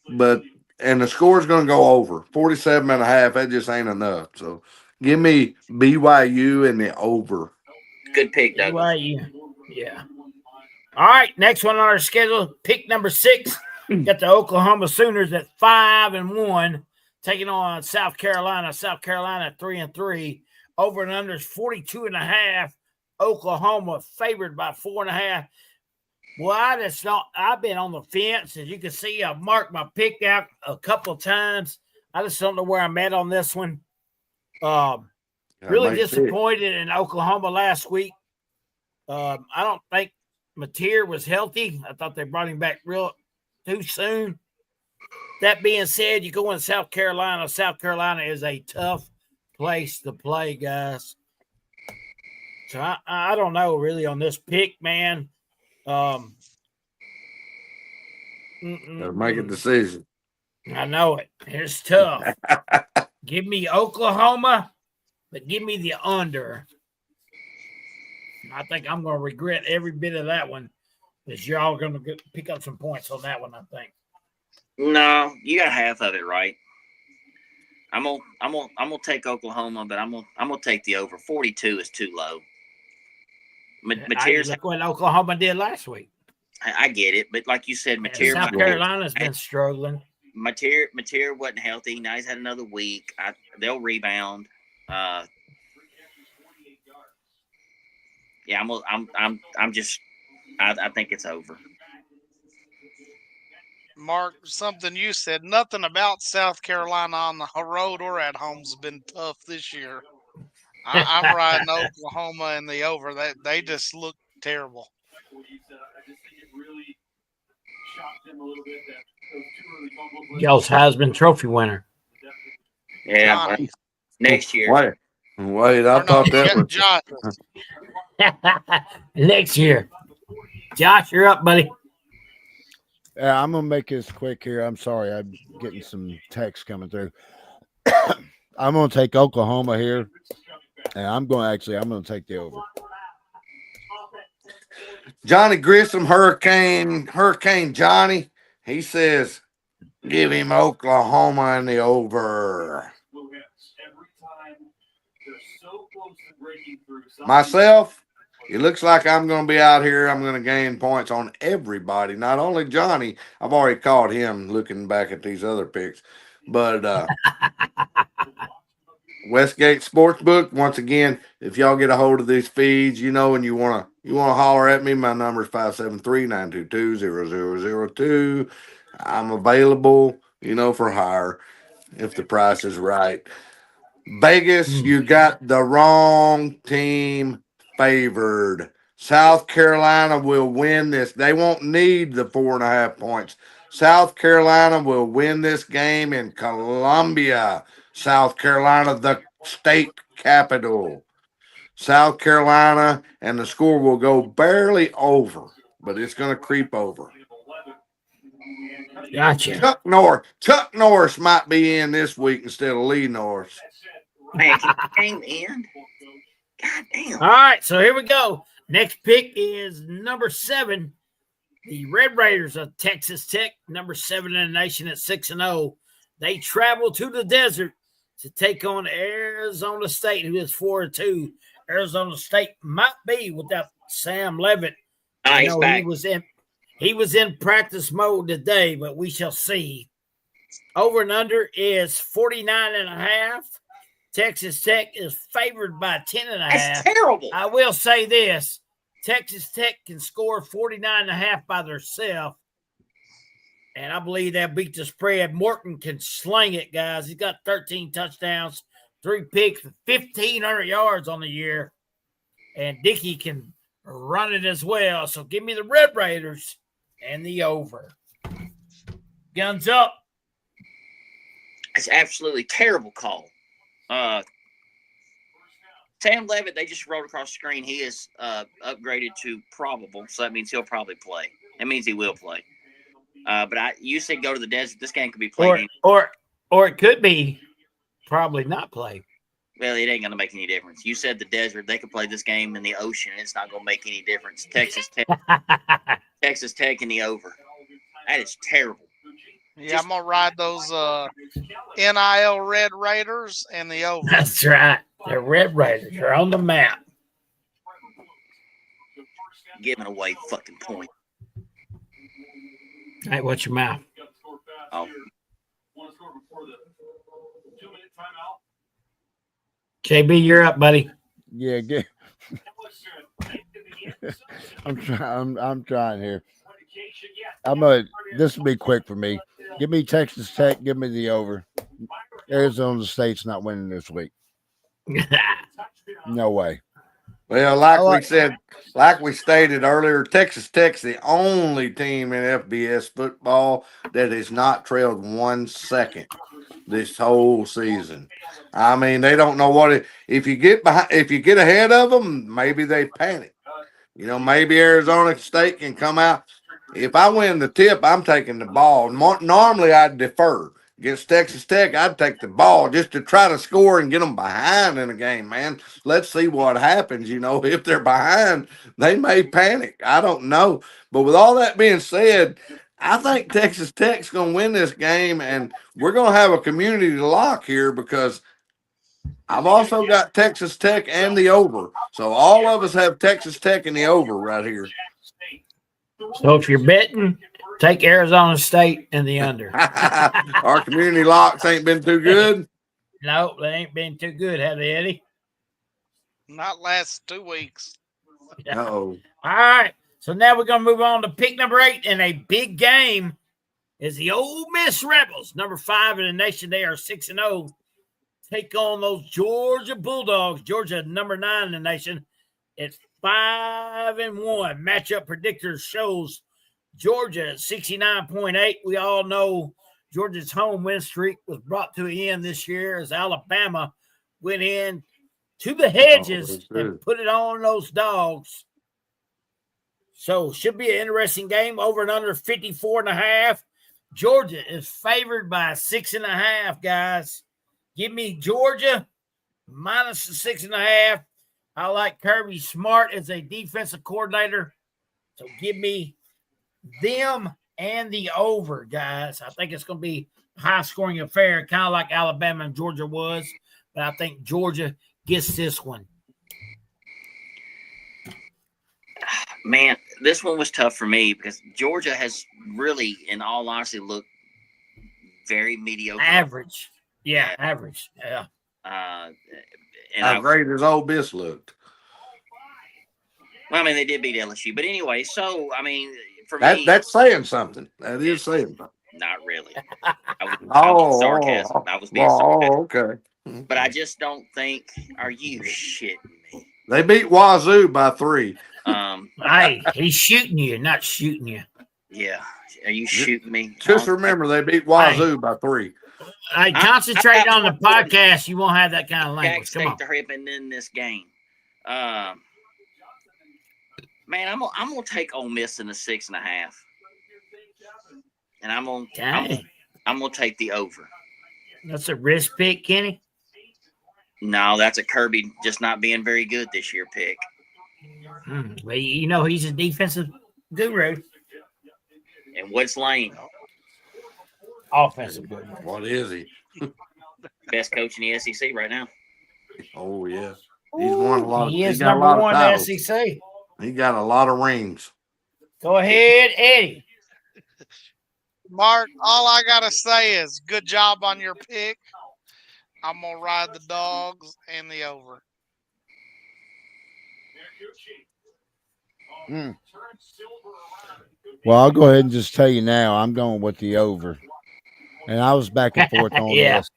and the score's going to go over 47.5. That just ain't enough. So give me BYU and the over. Good pick, Douglas. BYU. Yeah. All right. Next one on our schedule, pick number 6. Got the Oklahoma Sooners at 5-1. Taking on South Carolina. South Carolina 3-3. Over and under is 42.5. Oklahoma favored by 4.5. Well, I've been on the fence. As you can see, I've marked my pick out a couple of times. I just don't know where I'm at on this one. Really disappointed in Oklahoma last week. I don't think Mateer was healthy. I thought they brought him back real too soon. That being said, you go in South Carolina. South Carolina is a tough place to play, guys. So I don't know really on this pick, man. Gotta make a decision. I know it. It's tough. Give me Oklahoma, but give me the under. I think I'm going to regret every bit of that one because you're all going to pick up some points on that one, I think. No, you got half of it right. I'm gonna take Oklahoma, but I'm gonna take the over. 42 is too low. Mateer's, Look what Oklahoma did last week. I get it, but like you said, Mateer, South Carolina's been struggling. Mateer wasn't healthy. Now he's had another week. They'll rebound. Yeah, I think it's over. Mark, something you said, nothing about South Carolina on the road or at home's been tough this year. I'm riding Oklahoma in the over. They just look terrible. Y'all's Heisman Trophy winner. Yeah, well, Johnny. next year. Wait, I Or no, thought that was Josh. Next year. Josh, you're up, buddy. Yeah, I'm gonna make this quick here. I'm sorry, I'm getting some text coming through. I'm gonna take Oklahoma here, and I'm gonna take the over. Johnny Grissom, Hurricane Johnny. He says, give him Oklahoma in the over. Myself, it looks like I'm going to be out here. I'm going to gain points on everybody, not only Johnny. I've already caught him looking back at these other picks, but Westgate Sportsbook. Once again, if y'all get a hold of these feeds, and you wanna holler at me, my number is 573-922-0002. I'm available, for hire if the price is right. Vegas, you got the wrong team favored. South Carolina will win this. They won't need the 4.5 points. South Carolina will win this game in Columbia, South Carolina, the state capital. South Carolina, and the score will go barely over, but it's going to creep over. Gotcha. Chuck Norris might be in this week instead of Lee Norris. Man, can the game end? God damn. All right, so here we go. Next pick is number 7. The Red Raiders of Texas Tech, number 7 in the nation at 6-0. They travel to the desert to take on Arizona State, who is 4-2. Arizona State might be without Sam Levitt. He's back. He was in practice mode today, but we shall see. Over and under is 49.5. Texas Tech is favored by 10.5. That's terrible. I will say this. Texas Tech can score 49.5 by themselves. And I believe they'll beat the spread. Morton can sling it, guys. He's got 13 touchdowns, 3 picks, 1,500 yards on the year. And Dickey can run it as well. So give me the Red Raiders and the over. Guns up. It's absolutely terrible call. Sam Levitt, they just rolled across the screen. He is upgraded to probable, so that means he'll probably play. That means he will play. But you said go to the desert. This game could be played. Or it could be probably not play. Well, it ain't going to make any difference. You said the desert. They could play this game in the ocean. It's not going to make any difference. Texas Tech in the over. That is terrible. Yeah, I'm gonna ride those NIL Red Raiders and the over. That's right. The Red Raiders are on the map. Giving away fucking point. Hey, watch your mouth. Oh. JB, you're up, buddy. Yeah, I'm trying here. This will be quick for me. Give me Texas Tech. Give me the over. Arizona State's not winning this week. No way. Well, like we stated earlier, Texas Tech's the only team in FBS football that has not trailed 1 second this whole season. I mean, they don't know what if you get ahead of them, maybe they panic. Maybe Arizona State can come out. If I win the tip, I'm taking the ball. Normally, I'd defer. Against Texas Tech, I'd take the ball just to try to score and get them behind in a game, man. Let's see what happens. If they're behind, they may panic. I don't know. But with all that being said, I think Texas Tech's going to win this game, and we're going to have a community lock here because I've also got Texas Tech and the over. So all of us have Texas Tech and the over right here. So if you're betting, take Arizona State and the under. Our community locks ain't been too good. No, they ain't been too good, have they, Eddie? Not last 2 weeks. No. All right. So now we're going to move on to pick number 8 in a big game is the Ole Miss Rebels, number 5 in the nation. They are 6-0. Take on those Georgia Bulldogs. Georgia, number 9 in the nation. It's 5-1. Matchup predictor shows Georgia 69.8. We all know Georgia's home win streak was brought to an end this year as Alabama went in to the hedges and put it on those dogs. So should be an interesting game. Over and under 54.5. Georgia is favored by 6.5, guys. Give me Georgia minus the 6.5. I like Kirby Smart as a defensive coordinator. So give me them and the over, guys. I think it's going to be a high-scoring affair, kind of like Alabama and Georgia was. But I think Georgia gets this one. Man, this one was tough for me because Georgia has really, in all honesty, looked very mediocre. Average. Yeah, average. Yeah. And How great has Ole Miss looked? Well, I mean, they did beat LSU. But anyway, so, I mean, for me. That's saying something. That is saying something. Not really. I was sarcasm. I was being sarcastic. Okay. But I just don't think. Are you shitting me? They beat Wazoo by 3. Hey, he's shooting you, not shooting you. Yeah. Are you shooting me? Just remember, they beat Wazoo by 3. Hey, concentrate on the podcast. You won't have that kind of language. Come on. to hurry up and end this game. Man, I'm gonna take Ole Miss in the 6.5, and I'm gonna take the over. That's a risk pick, Kenny. No, that's a Kirby just not being very good this year pick. Well, you know he's a defensive guru. And what's Lane? Offensive guru. What is he? Best coach in the SEC right now. Oh yeah, he's won a lot. He is got a number lot of one in titles. the SEC. He got a lot of rings. Go ahead, Eddie. Mark, all I gotta say is good job on your pick. I'm gonna ride the dogs and the over. Well, I'll go ahead and just tell you now, I'm going with the over. And I was back and forth on this.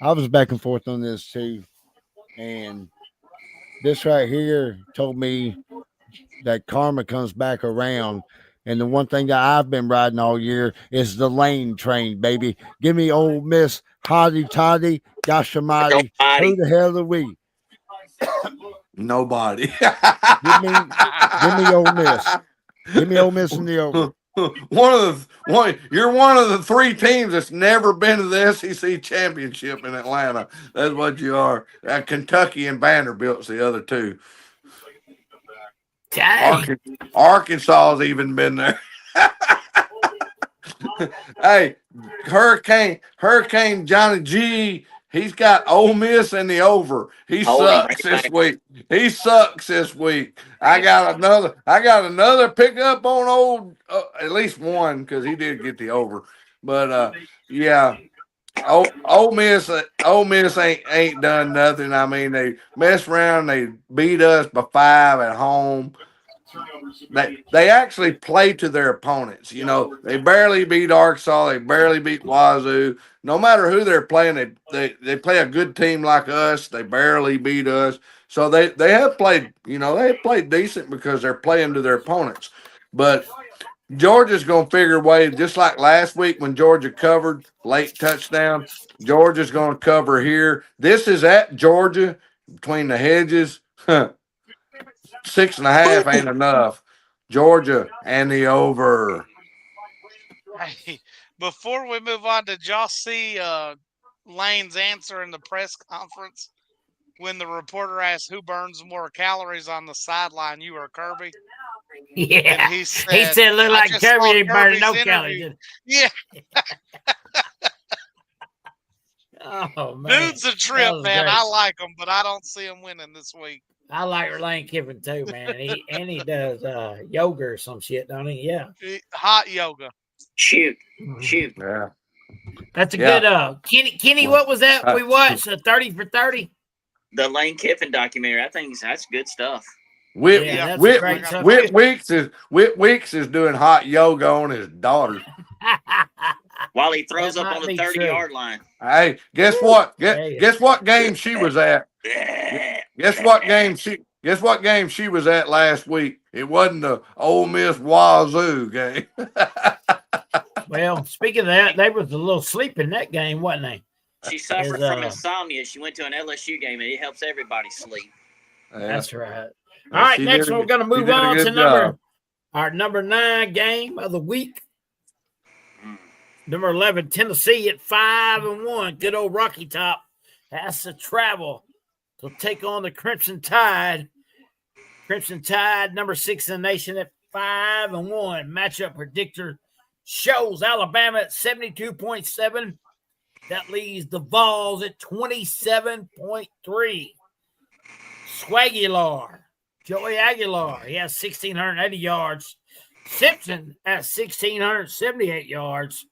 I was back and forth on this too. And this right here told me that karma comes back around. And the one thing that I've been riding all year is the lane train, baby. Give me Ole Miss, hotty toddy, gosh almighty. Who the hell are we? Nobody. Give me Ole Miss. Give me Ole Miss in the over. You're one of the 3 teams that's never been to the SEC championship in Atlanta. That's what you are. Kentucky and Vanderbilt's the other 2. Arkansas has even been there. Hey, Hurricane Johnny G. He's got Ole Miss in the over. He sucks this week. I got another pickup on old, at least one because he did get the over. But yeah, Ole Miss ain't done nothing. I mean, they messed around. They beat us by 5 at home. They actually play to their opponents. You know, they barely beat Arkansas. They barely beat Wazoo. No matter who they're playing, they play a good team like us. They barely beat us. So they have played, decent because they're playing to their opponents. But Georgia's going to figure a way, just like last week when Georgia covered late touchdown. Georgia's going to cover here. This is at Georgia between the hedges. 6.5 ain't enough. Georgia and the over. Hey, before we move on, did y'all see Lane's answer in the press conference when the reporter asked who burns more calories on the sideline, you or Kirby? Yeah. And he said look like Kirby ain't burning no calories. Yeah. Oh, man. Dude's a trip, man. Great. I like him, but I don't see him winning this week. I like Lane Kiffin too, man. He does yoga or some shit, don't he? Yeah. Hot yoga. Shoot. Yeah. That's a good Kenny, what was that we watched? 30 for 30? The Lane Kiffin documentary. I think that's good stuff. Whit Weeks is doing hot yoga on his daughter. While he throws up on the 30-yard line. Hey, guess what? Guess what game she was at? Guess what game she was at last week? It wasn't the Ole Miss Wazoo game. Well, speaking of that, they was a little sleep in that game, wasn't they? She suffered Is, from insomnia. She went to an LSU game, and it helps everybody sleep. That's right. Well, All right, she next did a one, we're good- going to she move did a on good to job. our number 9 game of the week. Mm. Number 11, Tennessee at 5-1. Good old Rocky Top has to travel to take on the Crimson Tide. Crimson Tide, number 6 in the nation at 5-1. Matchup predictor shows Alabama at 72.7. That leaves the Vols at 27.3. Swagular, Joey Aguilar, he has 1,680 yards. Simpson at 1,678 yards.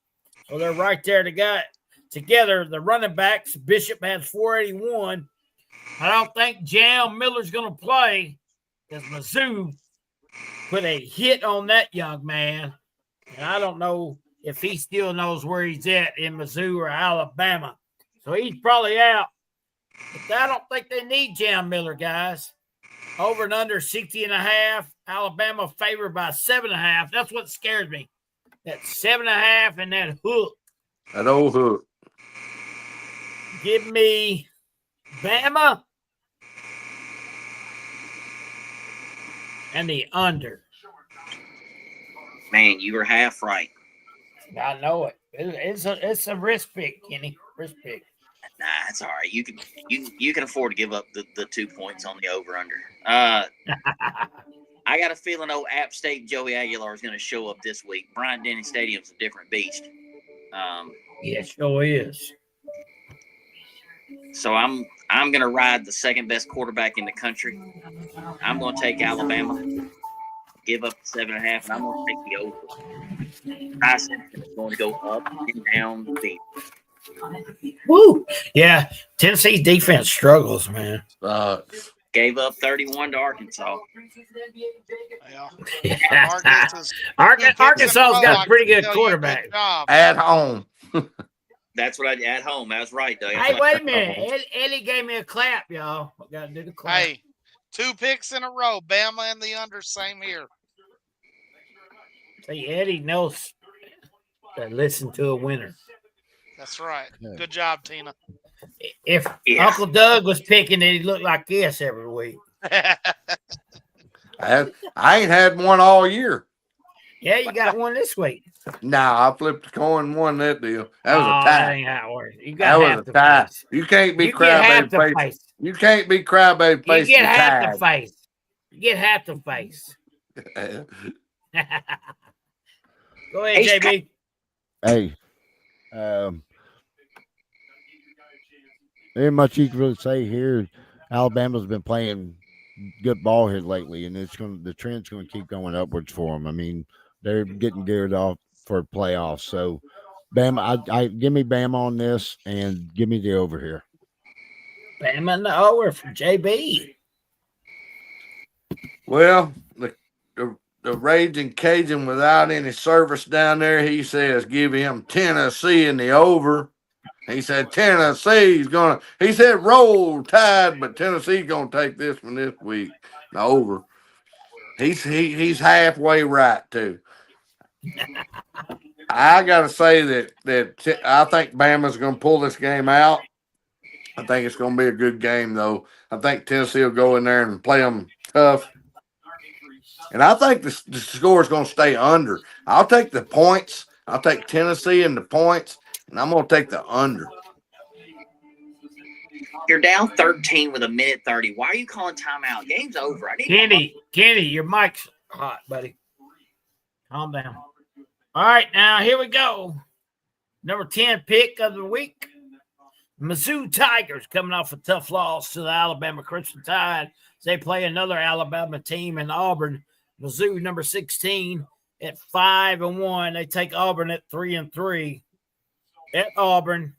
So they're right there together. The running backs, Bishop has 481. I don't think Jam Miller's going to play because Mizzou put a hit on that young man. And I don't know if he still knows where he's at in Mizzou or Alabama. So he's probably out. But I don't think they need Jam Miller, guys. Over and under 60.5. Alabama favored by 7.5. That's what scares me. That 7.5 and that hook. That old hook. Give me Bama and the under. Man, you were half right. I know it. It's a risk pick, Kenny. Risk pick. Nah, it's all right. You can afford to give up the 2 points on the over under. I got a feeling old App State Joey Aguilar is going to show up this week. Bryant Denny Stadium's a different beast. Yeah, sure is. So I'm going to ride the second best quarterback in the country. I'm going to take Alabama, give up 7.5, and I'm going to take the over. Tyson is going to go up and down the field. Woo! Yeah, Tennessee's defense struggles, man. Gave up 31 to Arkansas. Yeah. Arkansas's got a pretty good Tell you, quarterback. good job. At home. That's what I did at home. I was right, though. Hey, wait a minute. Eddie gave me a clap, y'all. I got to do the clap. Hey, 2 picks in a row. Bama and the under, same here. See, Eddie knows to listen to a winner. That's right. Yeah. Good job, Tina. If Yeah. Uncle Doug was picking it, he'd look like this every week. I ain't had one all year. Yeah, you got one this week. Nah, I flipped a coin and won that deal. That was a That tie. ain't how it works. You That got was half a the tie. face. You can't be You get half crybaby the face. face. You can't be crybaby You face. get half the face. You get half the face. Go ahead, Hey, JB. Hey, ain't much you can really say here. Alabama's been playing good ball here lately, and the trend's going to keep going upwards for them. I mean, they're getting geared off for playoffs. So, Bama, I give me Bama on this, and give me the over here. Bama and the over from JB. Well, the Raging Cajun without any service down there, he says give him Tennessee in the over. He said Tennessee's gonna. He said roll Tide, but Tennessee's gonna take this one this week. The over. He's halfway right too. I gotta say that I think Bama's gonna pull this game out. I think it's gonna be a good game though. I think Tennessee will go in there and play them tough. And I think the score is going to stay under. I'll take the points. I'll take Tennessee and the points, and I'm going to take the under. You're down 13 with 1:30. Why are you calling timeout? Game's over. I need Kenny, your mic's hot, buddy. Calm down. All right, now here we go. Number 10 pick of the week. Mizzou Tigers coming off a tough loss to the Alabama Crimson Tide. They play another Alabama team in Auburn. Mizzou, number 16, at 5-1. They take Auburn at 3-3. At Auburn,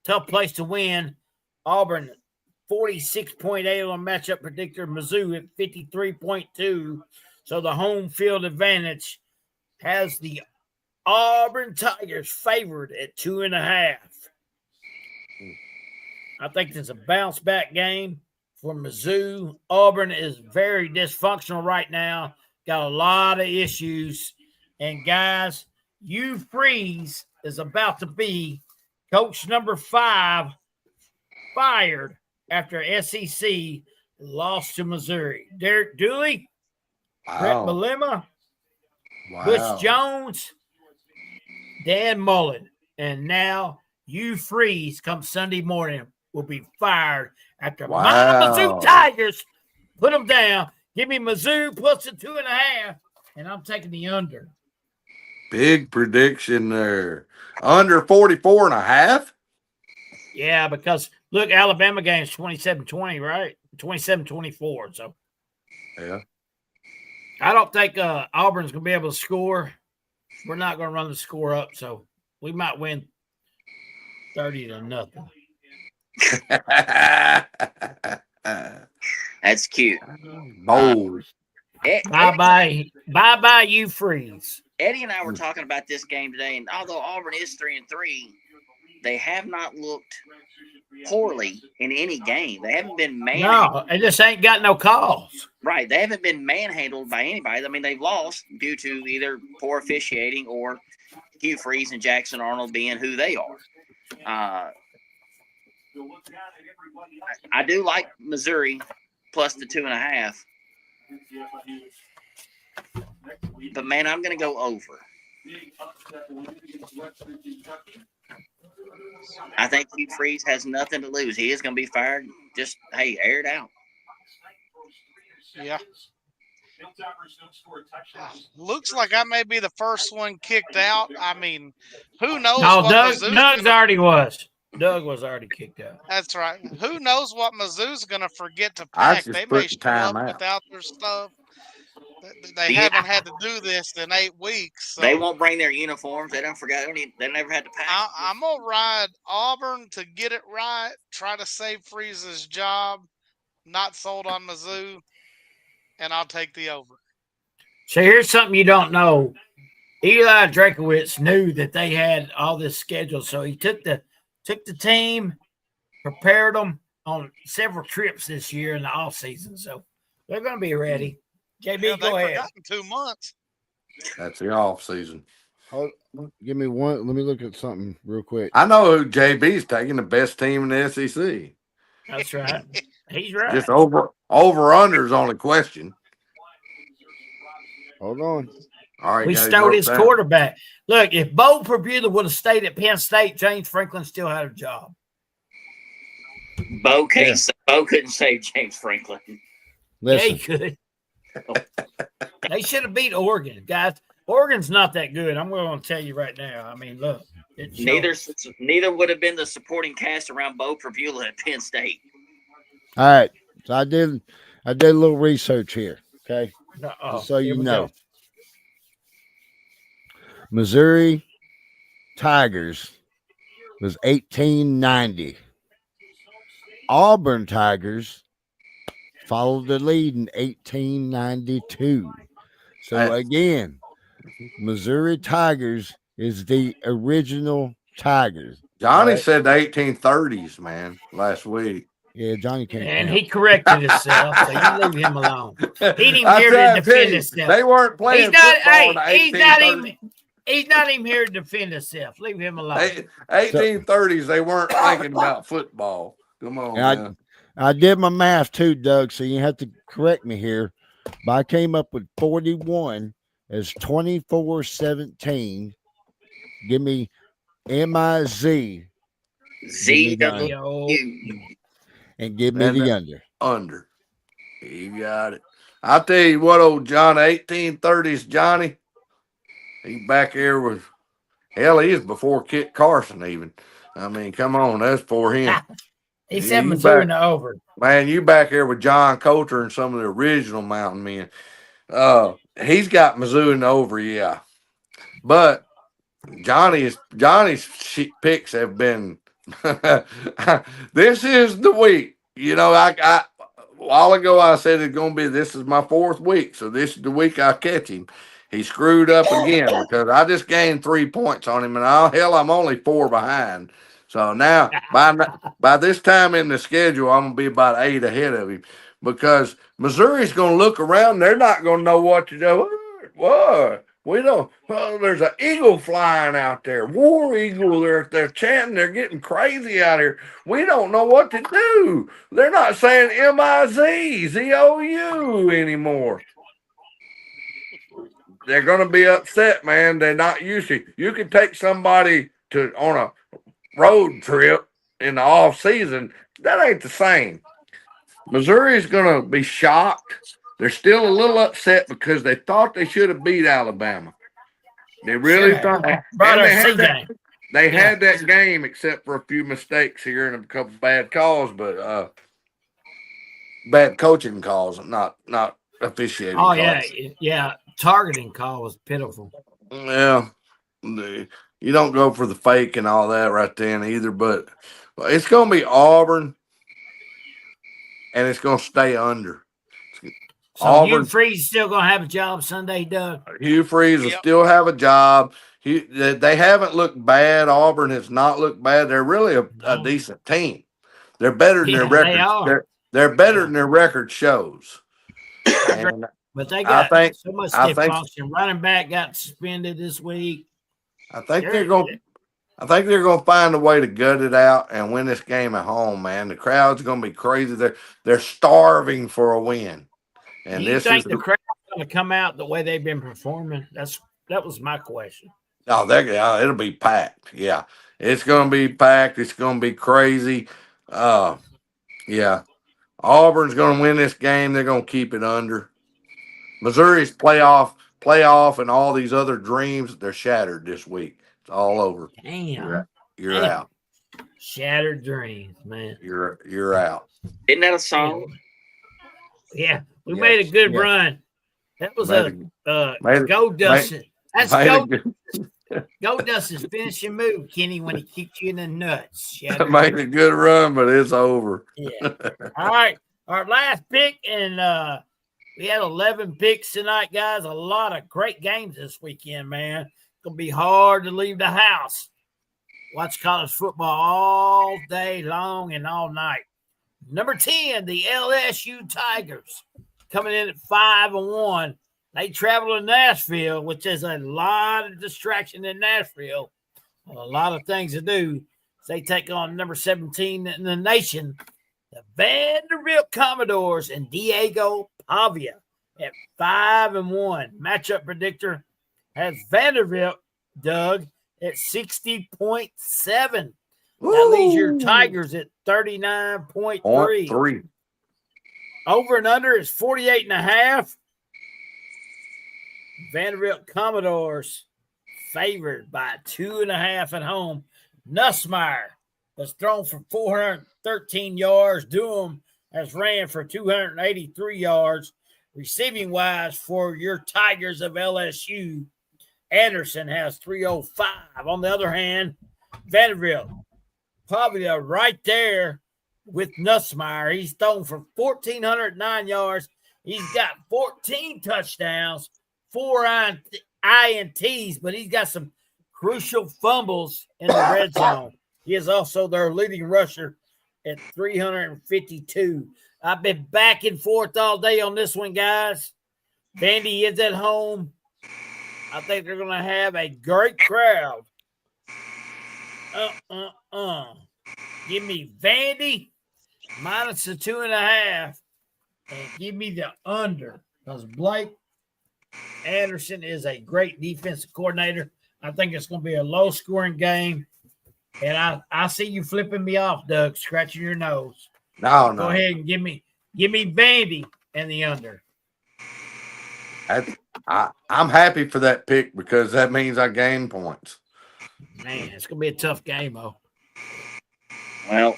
tough place to win. Auburn, 46.8 on matchup predictor. Mizzou at 53.2. So the home field advantage has the Auburn Tigers favored at 2.5. I think it's a bounce back game for Mizzou. Auburn is very dysfunctional right now. got a lot of issues. And guys, Hugh Freeze is about to be coach number 5 fired after SEC lost to Missouri. Derek Dooley, Brett Wow. Bielema, Wow. Butch Jones, Dan Mullen, and now Hugh Freeze come Sunday morning will be fired after my Wow. Mizzou Tigers put them down. Give me Mizzou plus the 2.5, and I'm taking the under. Big prediction there. Under 44.5? Yeah, because look, Alabama game's 27-20, right? 27-24. So Yeah. I don't think Auburn's going to be able to score. We're not going to run the score up, so we might win 30-0. That's cute. Bold. Bye-bye, you Freeze. Eddie and I were talking about this game today, and although Auburn is 3-3, they have not looked poorly in any game. They haven't been No, they just ain't got no calls. Right. They haven't been manhandled by anybody. I mean, they've lost due to either poor officiating or Hugh Freeze and Jackson Arnold being who they are. I do like Missouri plus the 2.5. But, man, I'm going to go over. I think Hugh Freeze has nothing to lose. He is going to be fired. Just, hey, air it out. Yeah. Looks like I may be the first one kicked out. I mean, who knows? No, what Doug already was. Doug was already kicked out. That's right. Who knows what Mizzou's going to forget to I pack? just They put may the show time up out. without their stuff. They haven't had to do this in 8 weeks. So They won't bring their uniforms. They don't forget. They never had to pack. I'm going to ride Auburn to get it right, try to save Freeze's job, not sold on Mizzou, and I'll take the over. So here's something you don't know. Eli Drakowitz knew that they had all this scheduled, so he took the team, prepared them on several trips this year in the off season. So they're going to be ready. JB, go ahead. In 2 months. That's the off season. Give me one. Let me look at something real quick. I know who JB's taking, the best team in the SEC. That's right. He's right. Just over is only question. Hold on. All right, We guys, stole wrote his down. quarterback. Look, if Bo Prabula would have stayed at Penn State, James Franklin still had a job. Bo couldn't save James Franklin. Yeah, he Listen, could. They should have beat Oregon, guys. Oregon's not that good. I'm going to tell you right now. I mean, look. Neither would have been the supporting cast around Bo Prabula at Penn State. all right. So I did a little research here. Okay, just so you know, Missouri Tigers was 1890. Auburn Tigers followed the lead in 1892. So again, Missouri Tigers is the original Tigers. Johnny Right. said the 1830s, man, last week. Yeah, Johnny can't. And count. he corrected himself, so you leave him alone. He didn't I'm here trying to to tell defend you, himself. They weren't playing football in the 1830s. He's not even here to defend himself. Leave him alone. 1830s, they weren't thinking about football. Come on, And man. I did my math too, Doug, so you have to correct me here. But I came up with 41 as 24-17. Give me MIZ ZW. and give me And the the- under. Under. You got it. I'll tell you what, old John, 1830s Johnny, he back here with, hell, he is before Kit Carson even. I mean, come on, that's for him. He said you Missouri back- in the over. Man, you back here with John Coulter and some of the original Mountain Men. He's got Mizzou in the over, yeah. But Johnny's picks have been. This is the week. You know, I a while ago I said it's gonna be. This is my 4th week, so this is the week I catch him. He screwed up again because I just gained 3 points on him, and I'm only 4 behind. So now by this time in the schedule, I'm gonna be about 8 ahead of him. because Missouri's going to look around. They're not going to know what to do. What? We don't. Oh, there's an eagle flying out there. War eagle. They're chanting. They're getting crazy out here. We don't know what to do. They're not saying MIZZOU anymore. They're going to be upset, man. They're not used to. You can take somebody on a road trip in the off season. That ain't the same. Missouri's going to be shocked. They're still a little upset because they thought they should have beat Alabama. They really thought. They had that game, except for a few mistakes here and a couple bad calls, but bad coaching calls, not officiating. Oh calls. yeah. Targeting call was pitiful. Yeah, you don't go for the fake and all that right then either. But it's going to be Auburn, and it's going to stay under. So Auburn, Hugh Freeze still going to have a job Sunday, Doug? Hugh Freeze will still have a job. They haven't looked bad. Auburn has not looked bad. They're really a decent team. They're better than their record. They're better than their record shows. And but they got so much stiff function. Running back got suspended this week. I think they're going to find a way to gut it out and win this game at home, man. The crowd's going to be crazy. They're starving for a win. And do you think the crowd's going to come out the way they've been performing? That was my question. Oh, it'll be packed. Yeah, it's going to be packed. It's going to be crazy. Yeah, Auburn's going to win this game. They're going to keep it under. Missouri's playoff, and all these other dreams, they're shattered this week. It's all over. Damn, you're out. Shattered dreams, man. You're out. Isn't that a song? Yeah, we made a good run. That was Go Dustin. That's Go Dustin's finishing move, Kenny, when he kicked you in the nuts. Made a good run, but it's over. Yeah. All right. Our last pick, and we had 11 picks tonight, guys. A lot of great games this weekend, man. It's going to be hard to leave the house. Watch college football all day long and all night. Number 10, the LSU Tigers, coming in at 5-1. They travel to Nashville, which is a lot of distraction in Nashville. A lot of things to do. They take on number 17 in the nation, the Vanderbilt Commodores, and Diego Pavia at 5-1. Matchup predictor has Vanderbilt, Doug, at 60.7. That leaves your Tigers at 39.3. Over and under is 48.5. Vanderbilt Commodores favored by 2.5 at home. Nussmeier has thrown for 413 yards. Durham has ran for 283 yards. Receiving wise for your Tigers of LSU, Anderson has 305. On the other hand, Vanderbilt, Pavia right there with Nussmeier. He's thrown for 1,409 yards. He's got 14 touchdowns, 4 INTs, but he's got some crucial fumbles in the red zone. He is also their leading rusher at 352. I've been back and forth all day on this one, guys. Vandy is at home. I think they're going to have a great crowd. Give me Vandy minus the 2.5 and give me the under, because Blake Anderson is a great defensive coordinator. I think it's going to be a low-scoring game, and I see you flipping me off, Doug, scratching your nose. No. Go ahead and give me Vandy and the under. I'm happy for that pick because that means I gain points. Man, it's going to be a tough game, though. Well,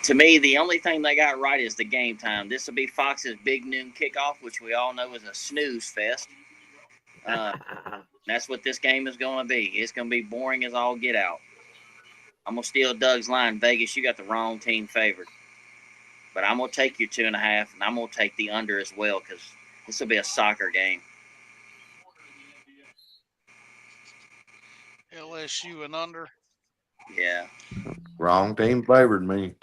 to me, the only thing they got right is the game time. This will be Fox's big noon kickoff, which we all know is a snooze fest. That's what this game is going to be. It's going to be boring as all get out. I'm going to steal Doug's line. Vegas, you got the wrong team favored. But I'm going to take your 2.5, and I'm going to take the under as well because this will be a soccer game. LSU and under. Yeah. Wrong team favored me.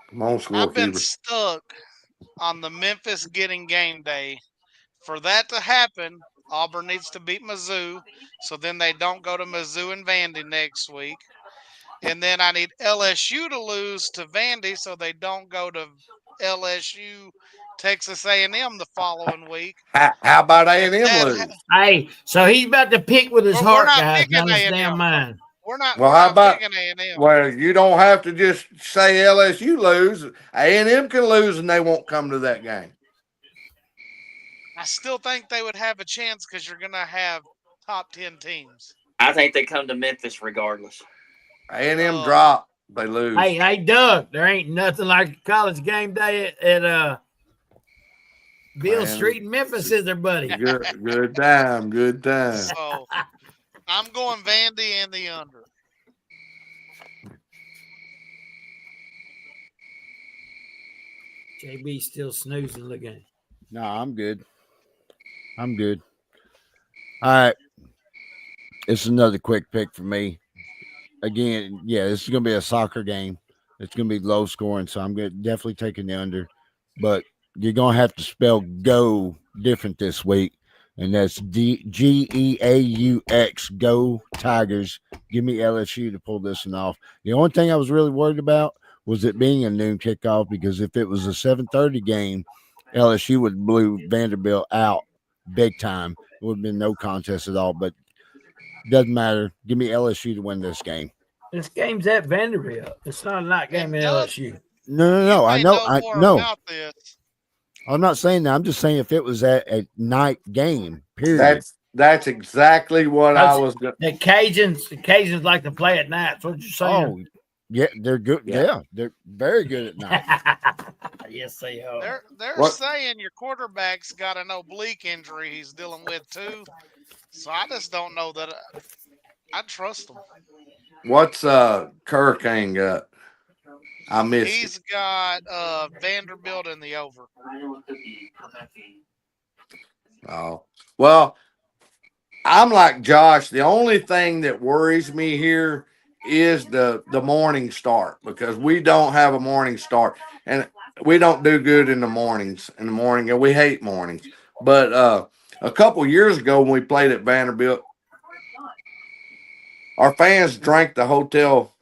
Come on, I've been stuck on the Memphis getting game day. For that to happen, Auburn needs to beat Mizzou, so then they don't go to Mizzou and Vandy next week. And then I need LSU to lose to Vandy, so they don't go to LSU, Texas A&M the following week. How about If A&M that lose? Hey, so he's about to pick with his We're heart, not guys, picking not his A&M. damn mind. We're not. Well, we're how not about- picking A&M. Well, you don't have to just say LSU lose. A&M can lose and they won't come to that game. I still think they would have a chance because you're going to have top 10 teams. I think they come to Memphis regardless. A&M drop, they lose. Hey, Doug, there ain't nothing like college game day at Beale Man. Street in Memphis, is there, buddy? Good time, good time. So I'm going Vandy and the under. JB still snoozing. Look at him. No, I'm good. I'm good. All right. It's another quick pick for me. Again, yeah, this is going to be a soccer game. It's going to be low scoring, so I'm definitely taking the under. But you're going to have to spell go different this week, and that's Geaux, go Tigers. Give me LSU to pull this one off. The only thing I was really worried about was it being a noon kickoff, because if it was a 7:30 game, LSU would blew Vanderbilt out big time. It would have been no contest at all, but doesn't matter. Give me LSU to win this game. This game's at Vanderbilt. It's not a night game at LSU. No. I You know. may more No. about this. I'm not saying that. I'm just saying if it was at a night game, period. That's exactly what I was going The Cajuns like to play at night. That's what you're saying. Oh, yeah, they're good. Yeah. Yeah, they're very good at night. Yes, they are. They're What? saying your quarterback's got an oblique injury he's dealing with too. So I just don't know that I trust him. What's Hurricane got? I missed He's it. got Vanderbilt in the over. Oh, well, I'm like Josh. The only thing that worries me here is the morning start, because we don't have a morning start, and we don't do good in the mornings. And we hate mornings. But a couple years ago when we played at Vanderbilt, our fans drank the hotel.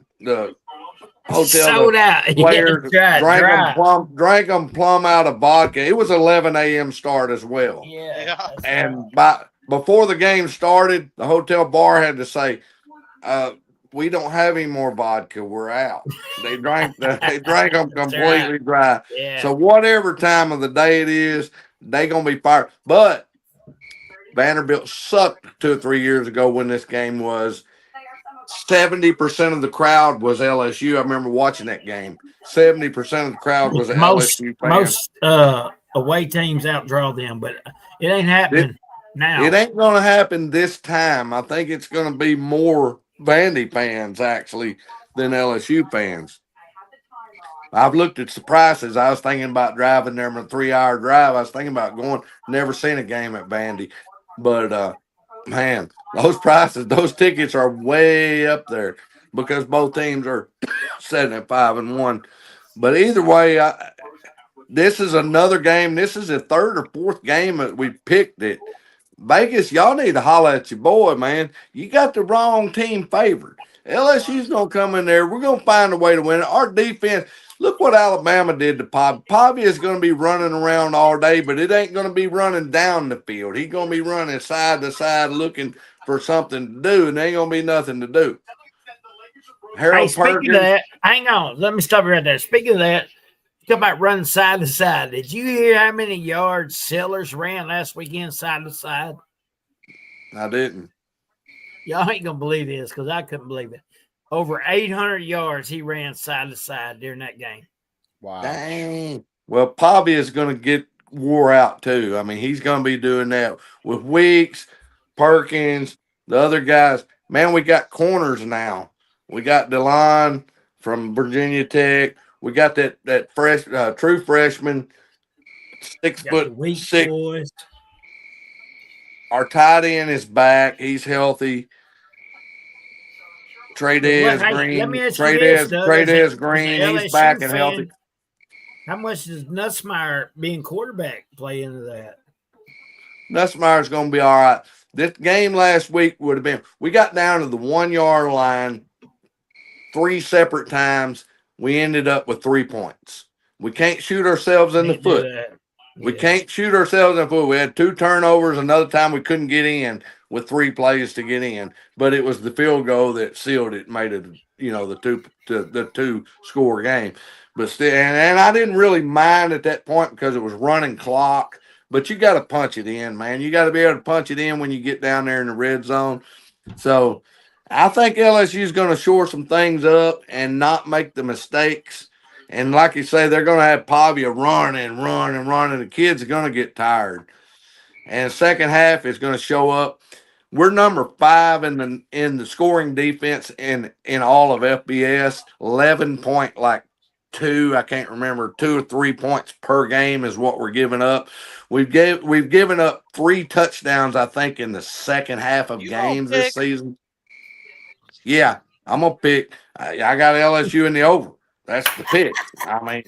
Sold out. Players Yeah, drank them plumb out of vodka. It was 11 a.m. start as well. Yeah. Yeah. And before the game started, the hotel bar had to say, "We don't have any more vodka. We're out." They drank them completely dry. Yeah. So whatever time of the day it is, they gonna be fired. But Vanderbilt sucked 2 or 3 years ago when this game was. 70% of the crowd was LSU. I remember watching that game. 70% of the crowd was LSU fans. Most away teams outdraw them, but it ain't happening now. It ain't going to happen this time. I think it's going to be more Vandy fans, actually, than LSU fans. I've looked at the prices. I was thinking about driving there on a 3-hour drive. I was thinking about going. Never seen a game at Vandy. But, man, those prices, those tickets are way up there because both teams are sitting at 5-1. But either way, this is another game. This is the 3rd or 4th game that we picked it. Vegas, y'all need to holler at your boy, man. You got the wrong team favored. LSU's going to come in there. We're going to find a way to win it. Our defense, look what Alabama did to Pavia. Pavia is going to be running around all day, but it ain't going to be running down the field. He's going to be running side to side looking for something to do, and there ain't going to be nothing to do. Hey, speaking of that, hang on. Let me stop you right there. Speaking of that, talk about running side to side. Did you hear how many yards Sellers ran last weekend side to side? I didn't. Y'all ain't going to believe this because I couldn't believe it. Over 800 yards he ran side to side during that game. Wow. Dang. Well, Pavia is going to get wore out too. I mean, he's going to be doing that with Weeks, Perkins, the other guys. Man, we got corners now. We got DeLon from Virginia Tech. We got that fresh, true freshman, 6'6". Boys. Our tight end is back. He's healthy. Trey Green. Let me ask you this, Doug. Trey As Green. an He's LSU back and fan, healthy. How much does Nussmeyer being quarterback play into that? Nussmeyer's going to be all right. This game last week would have been, we got down to the 1 yard line 3 separate times. We ended up with 3 points. We can't shoot ourselves in the Can't do foot. that. We Yeah. can't shoot ourselves in the foot. We had 2 turnovers. Another time we couldn't get in with 3 plays to get in, but it was the field goal that sealed it, made it, the 2 score game. But still, and I didn't really mind at that point because it was running clock. But you got to punch it in, man. You got to be able to punch it in when you get down there in the red zone. So I think LSU is going to shore some things up and not make the mistakes. And like you say, they're going to have Pavia run and run and run, and the kids are going to get tired. And the second half is going to show up. We're number 5 in the scoring defense in all of FBS. 11.2, I can't remember, 2 or 3 points per game is what we're giving up. We've given up 3 touchdowns, I think, in the second half of games this season. Yeah, I'm gonna pick. I got LSU in the over. That's the pick. I mean,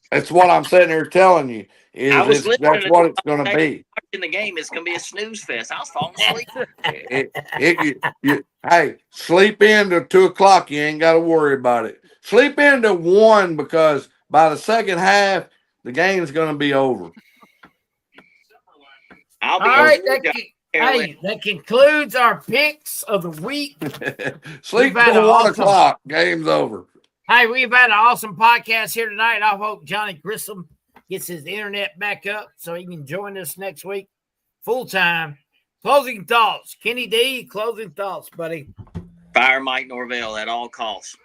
that's what I'm sitting here telling you. That's what it's going to be. Watching the game is going to be a snooze fest. I was falling asleep. Hey, sleep in till 2 o'clock. You ain't got to worry about it. Sleep in till 1 because by the second half, the game's going to be over. All right, that concludes our picks of the week. Sleep till 1 o'clock. Game's over. Hey, we've had an awesome podcast here tonight. I hope Johnny Grissom gets his internet back up so he can join us next week full time. Closing thoughts. Kenny D, closing thoughts, buddy. Fire Mike Norvell at all costs.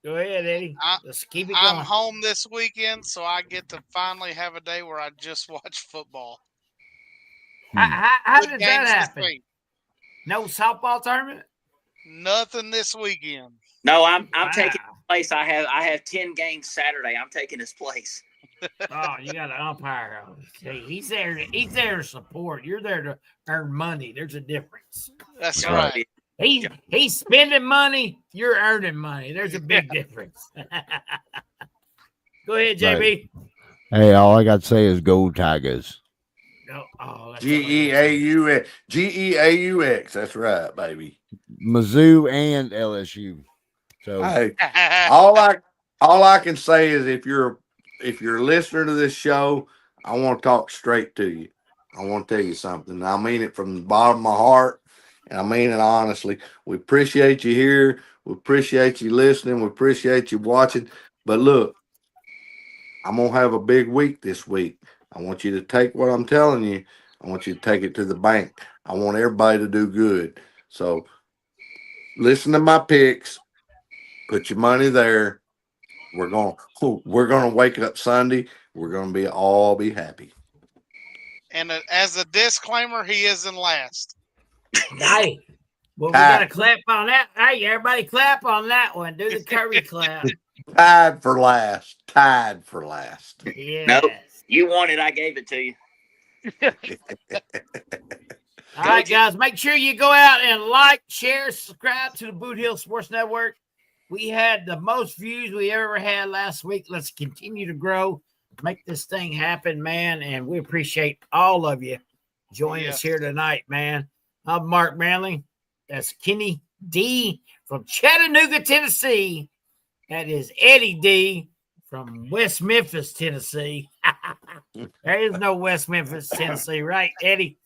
Go ahead, Eddie. Let's keep it going. I'm home this weekend, so I get to finally have a day where I just watch football. How did that happen? No softball tournament? Nothing this weekend. No, I'm taking his place. I have 10 games Saturday. I'm taking his place. Oh, you got an umpire. He's there to support. You're there to earn money. There's a difference. That's right. He's spending money. You're earning money. There's a big difference. Go ahead, JB. Right. Hey, all I got to say is go Tigers. Geaux. That's right, baby. Mizzou and LSU. So hey, all I can say is if you're a listener to this show, I want to talk straight to you. I want to tell you something. I mean it from the bottom of my heart, and I mean it honestly. We appreciate you here. We appreciate you listening. We appreciate you watching. But look, I'm going to have a big week this week. I want you to take what I'm telling you. I want you to take it to the bank. I want everybody to do good. So listen to my picks. Put your money there. We're going to wake up Sunday. We're going to all be happy. And as a disclaimer, he is in last. Hey, well, we got to clap on that. Hey, everybody clap on that one. Do the Curry clap. Tied for last. Yes. Nope. You wanted, I gave it to you. All right, guys, make sure you go out and like, share, subscribe to the Boot Hill Sports Network. We had the most views we ever had last week. Let's continue to grow, make this thing happen, man. And we appreciate all of you joining us here tonight, man. I'm Mark Manley. That's Kenny D from Chattanooga, Tennessee. That is Eddie D from West Memphis, Tennessee. There is no West Memphis, Tennessee, right, Eddie?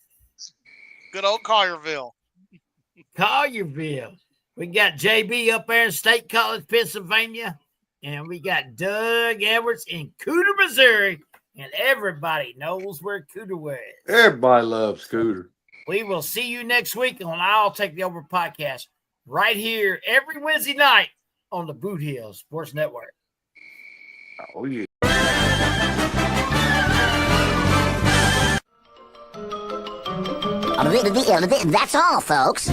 Good old Collierville. Collierville. We got JB up there in State College, Pennsylvania. And we got Doug Edwards in Cooter, Missouri. And everybody knows where Cooter is. Everybody loves Cooter. We will see you next week on I'll Take the Over podcast right here every Wednesday night on the Boot Hill Sports Network. Oh, yeah. That's all, folks.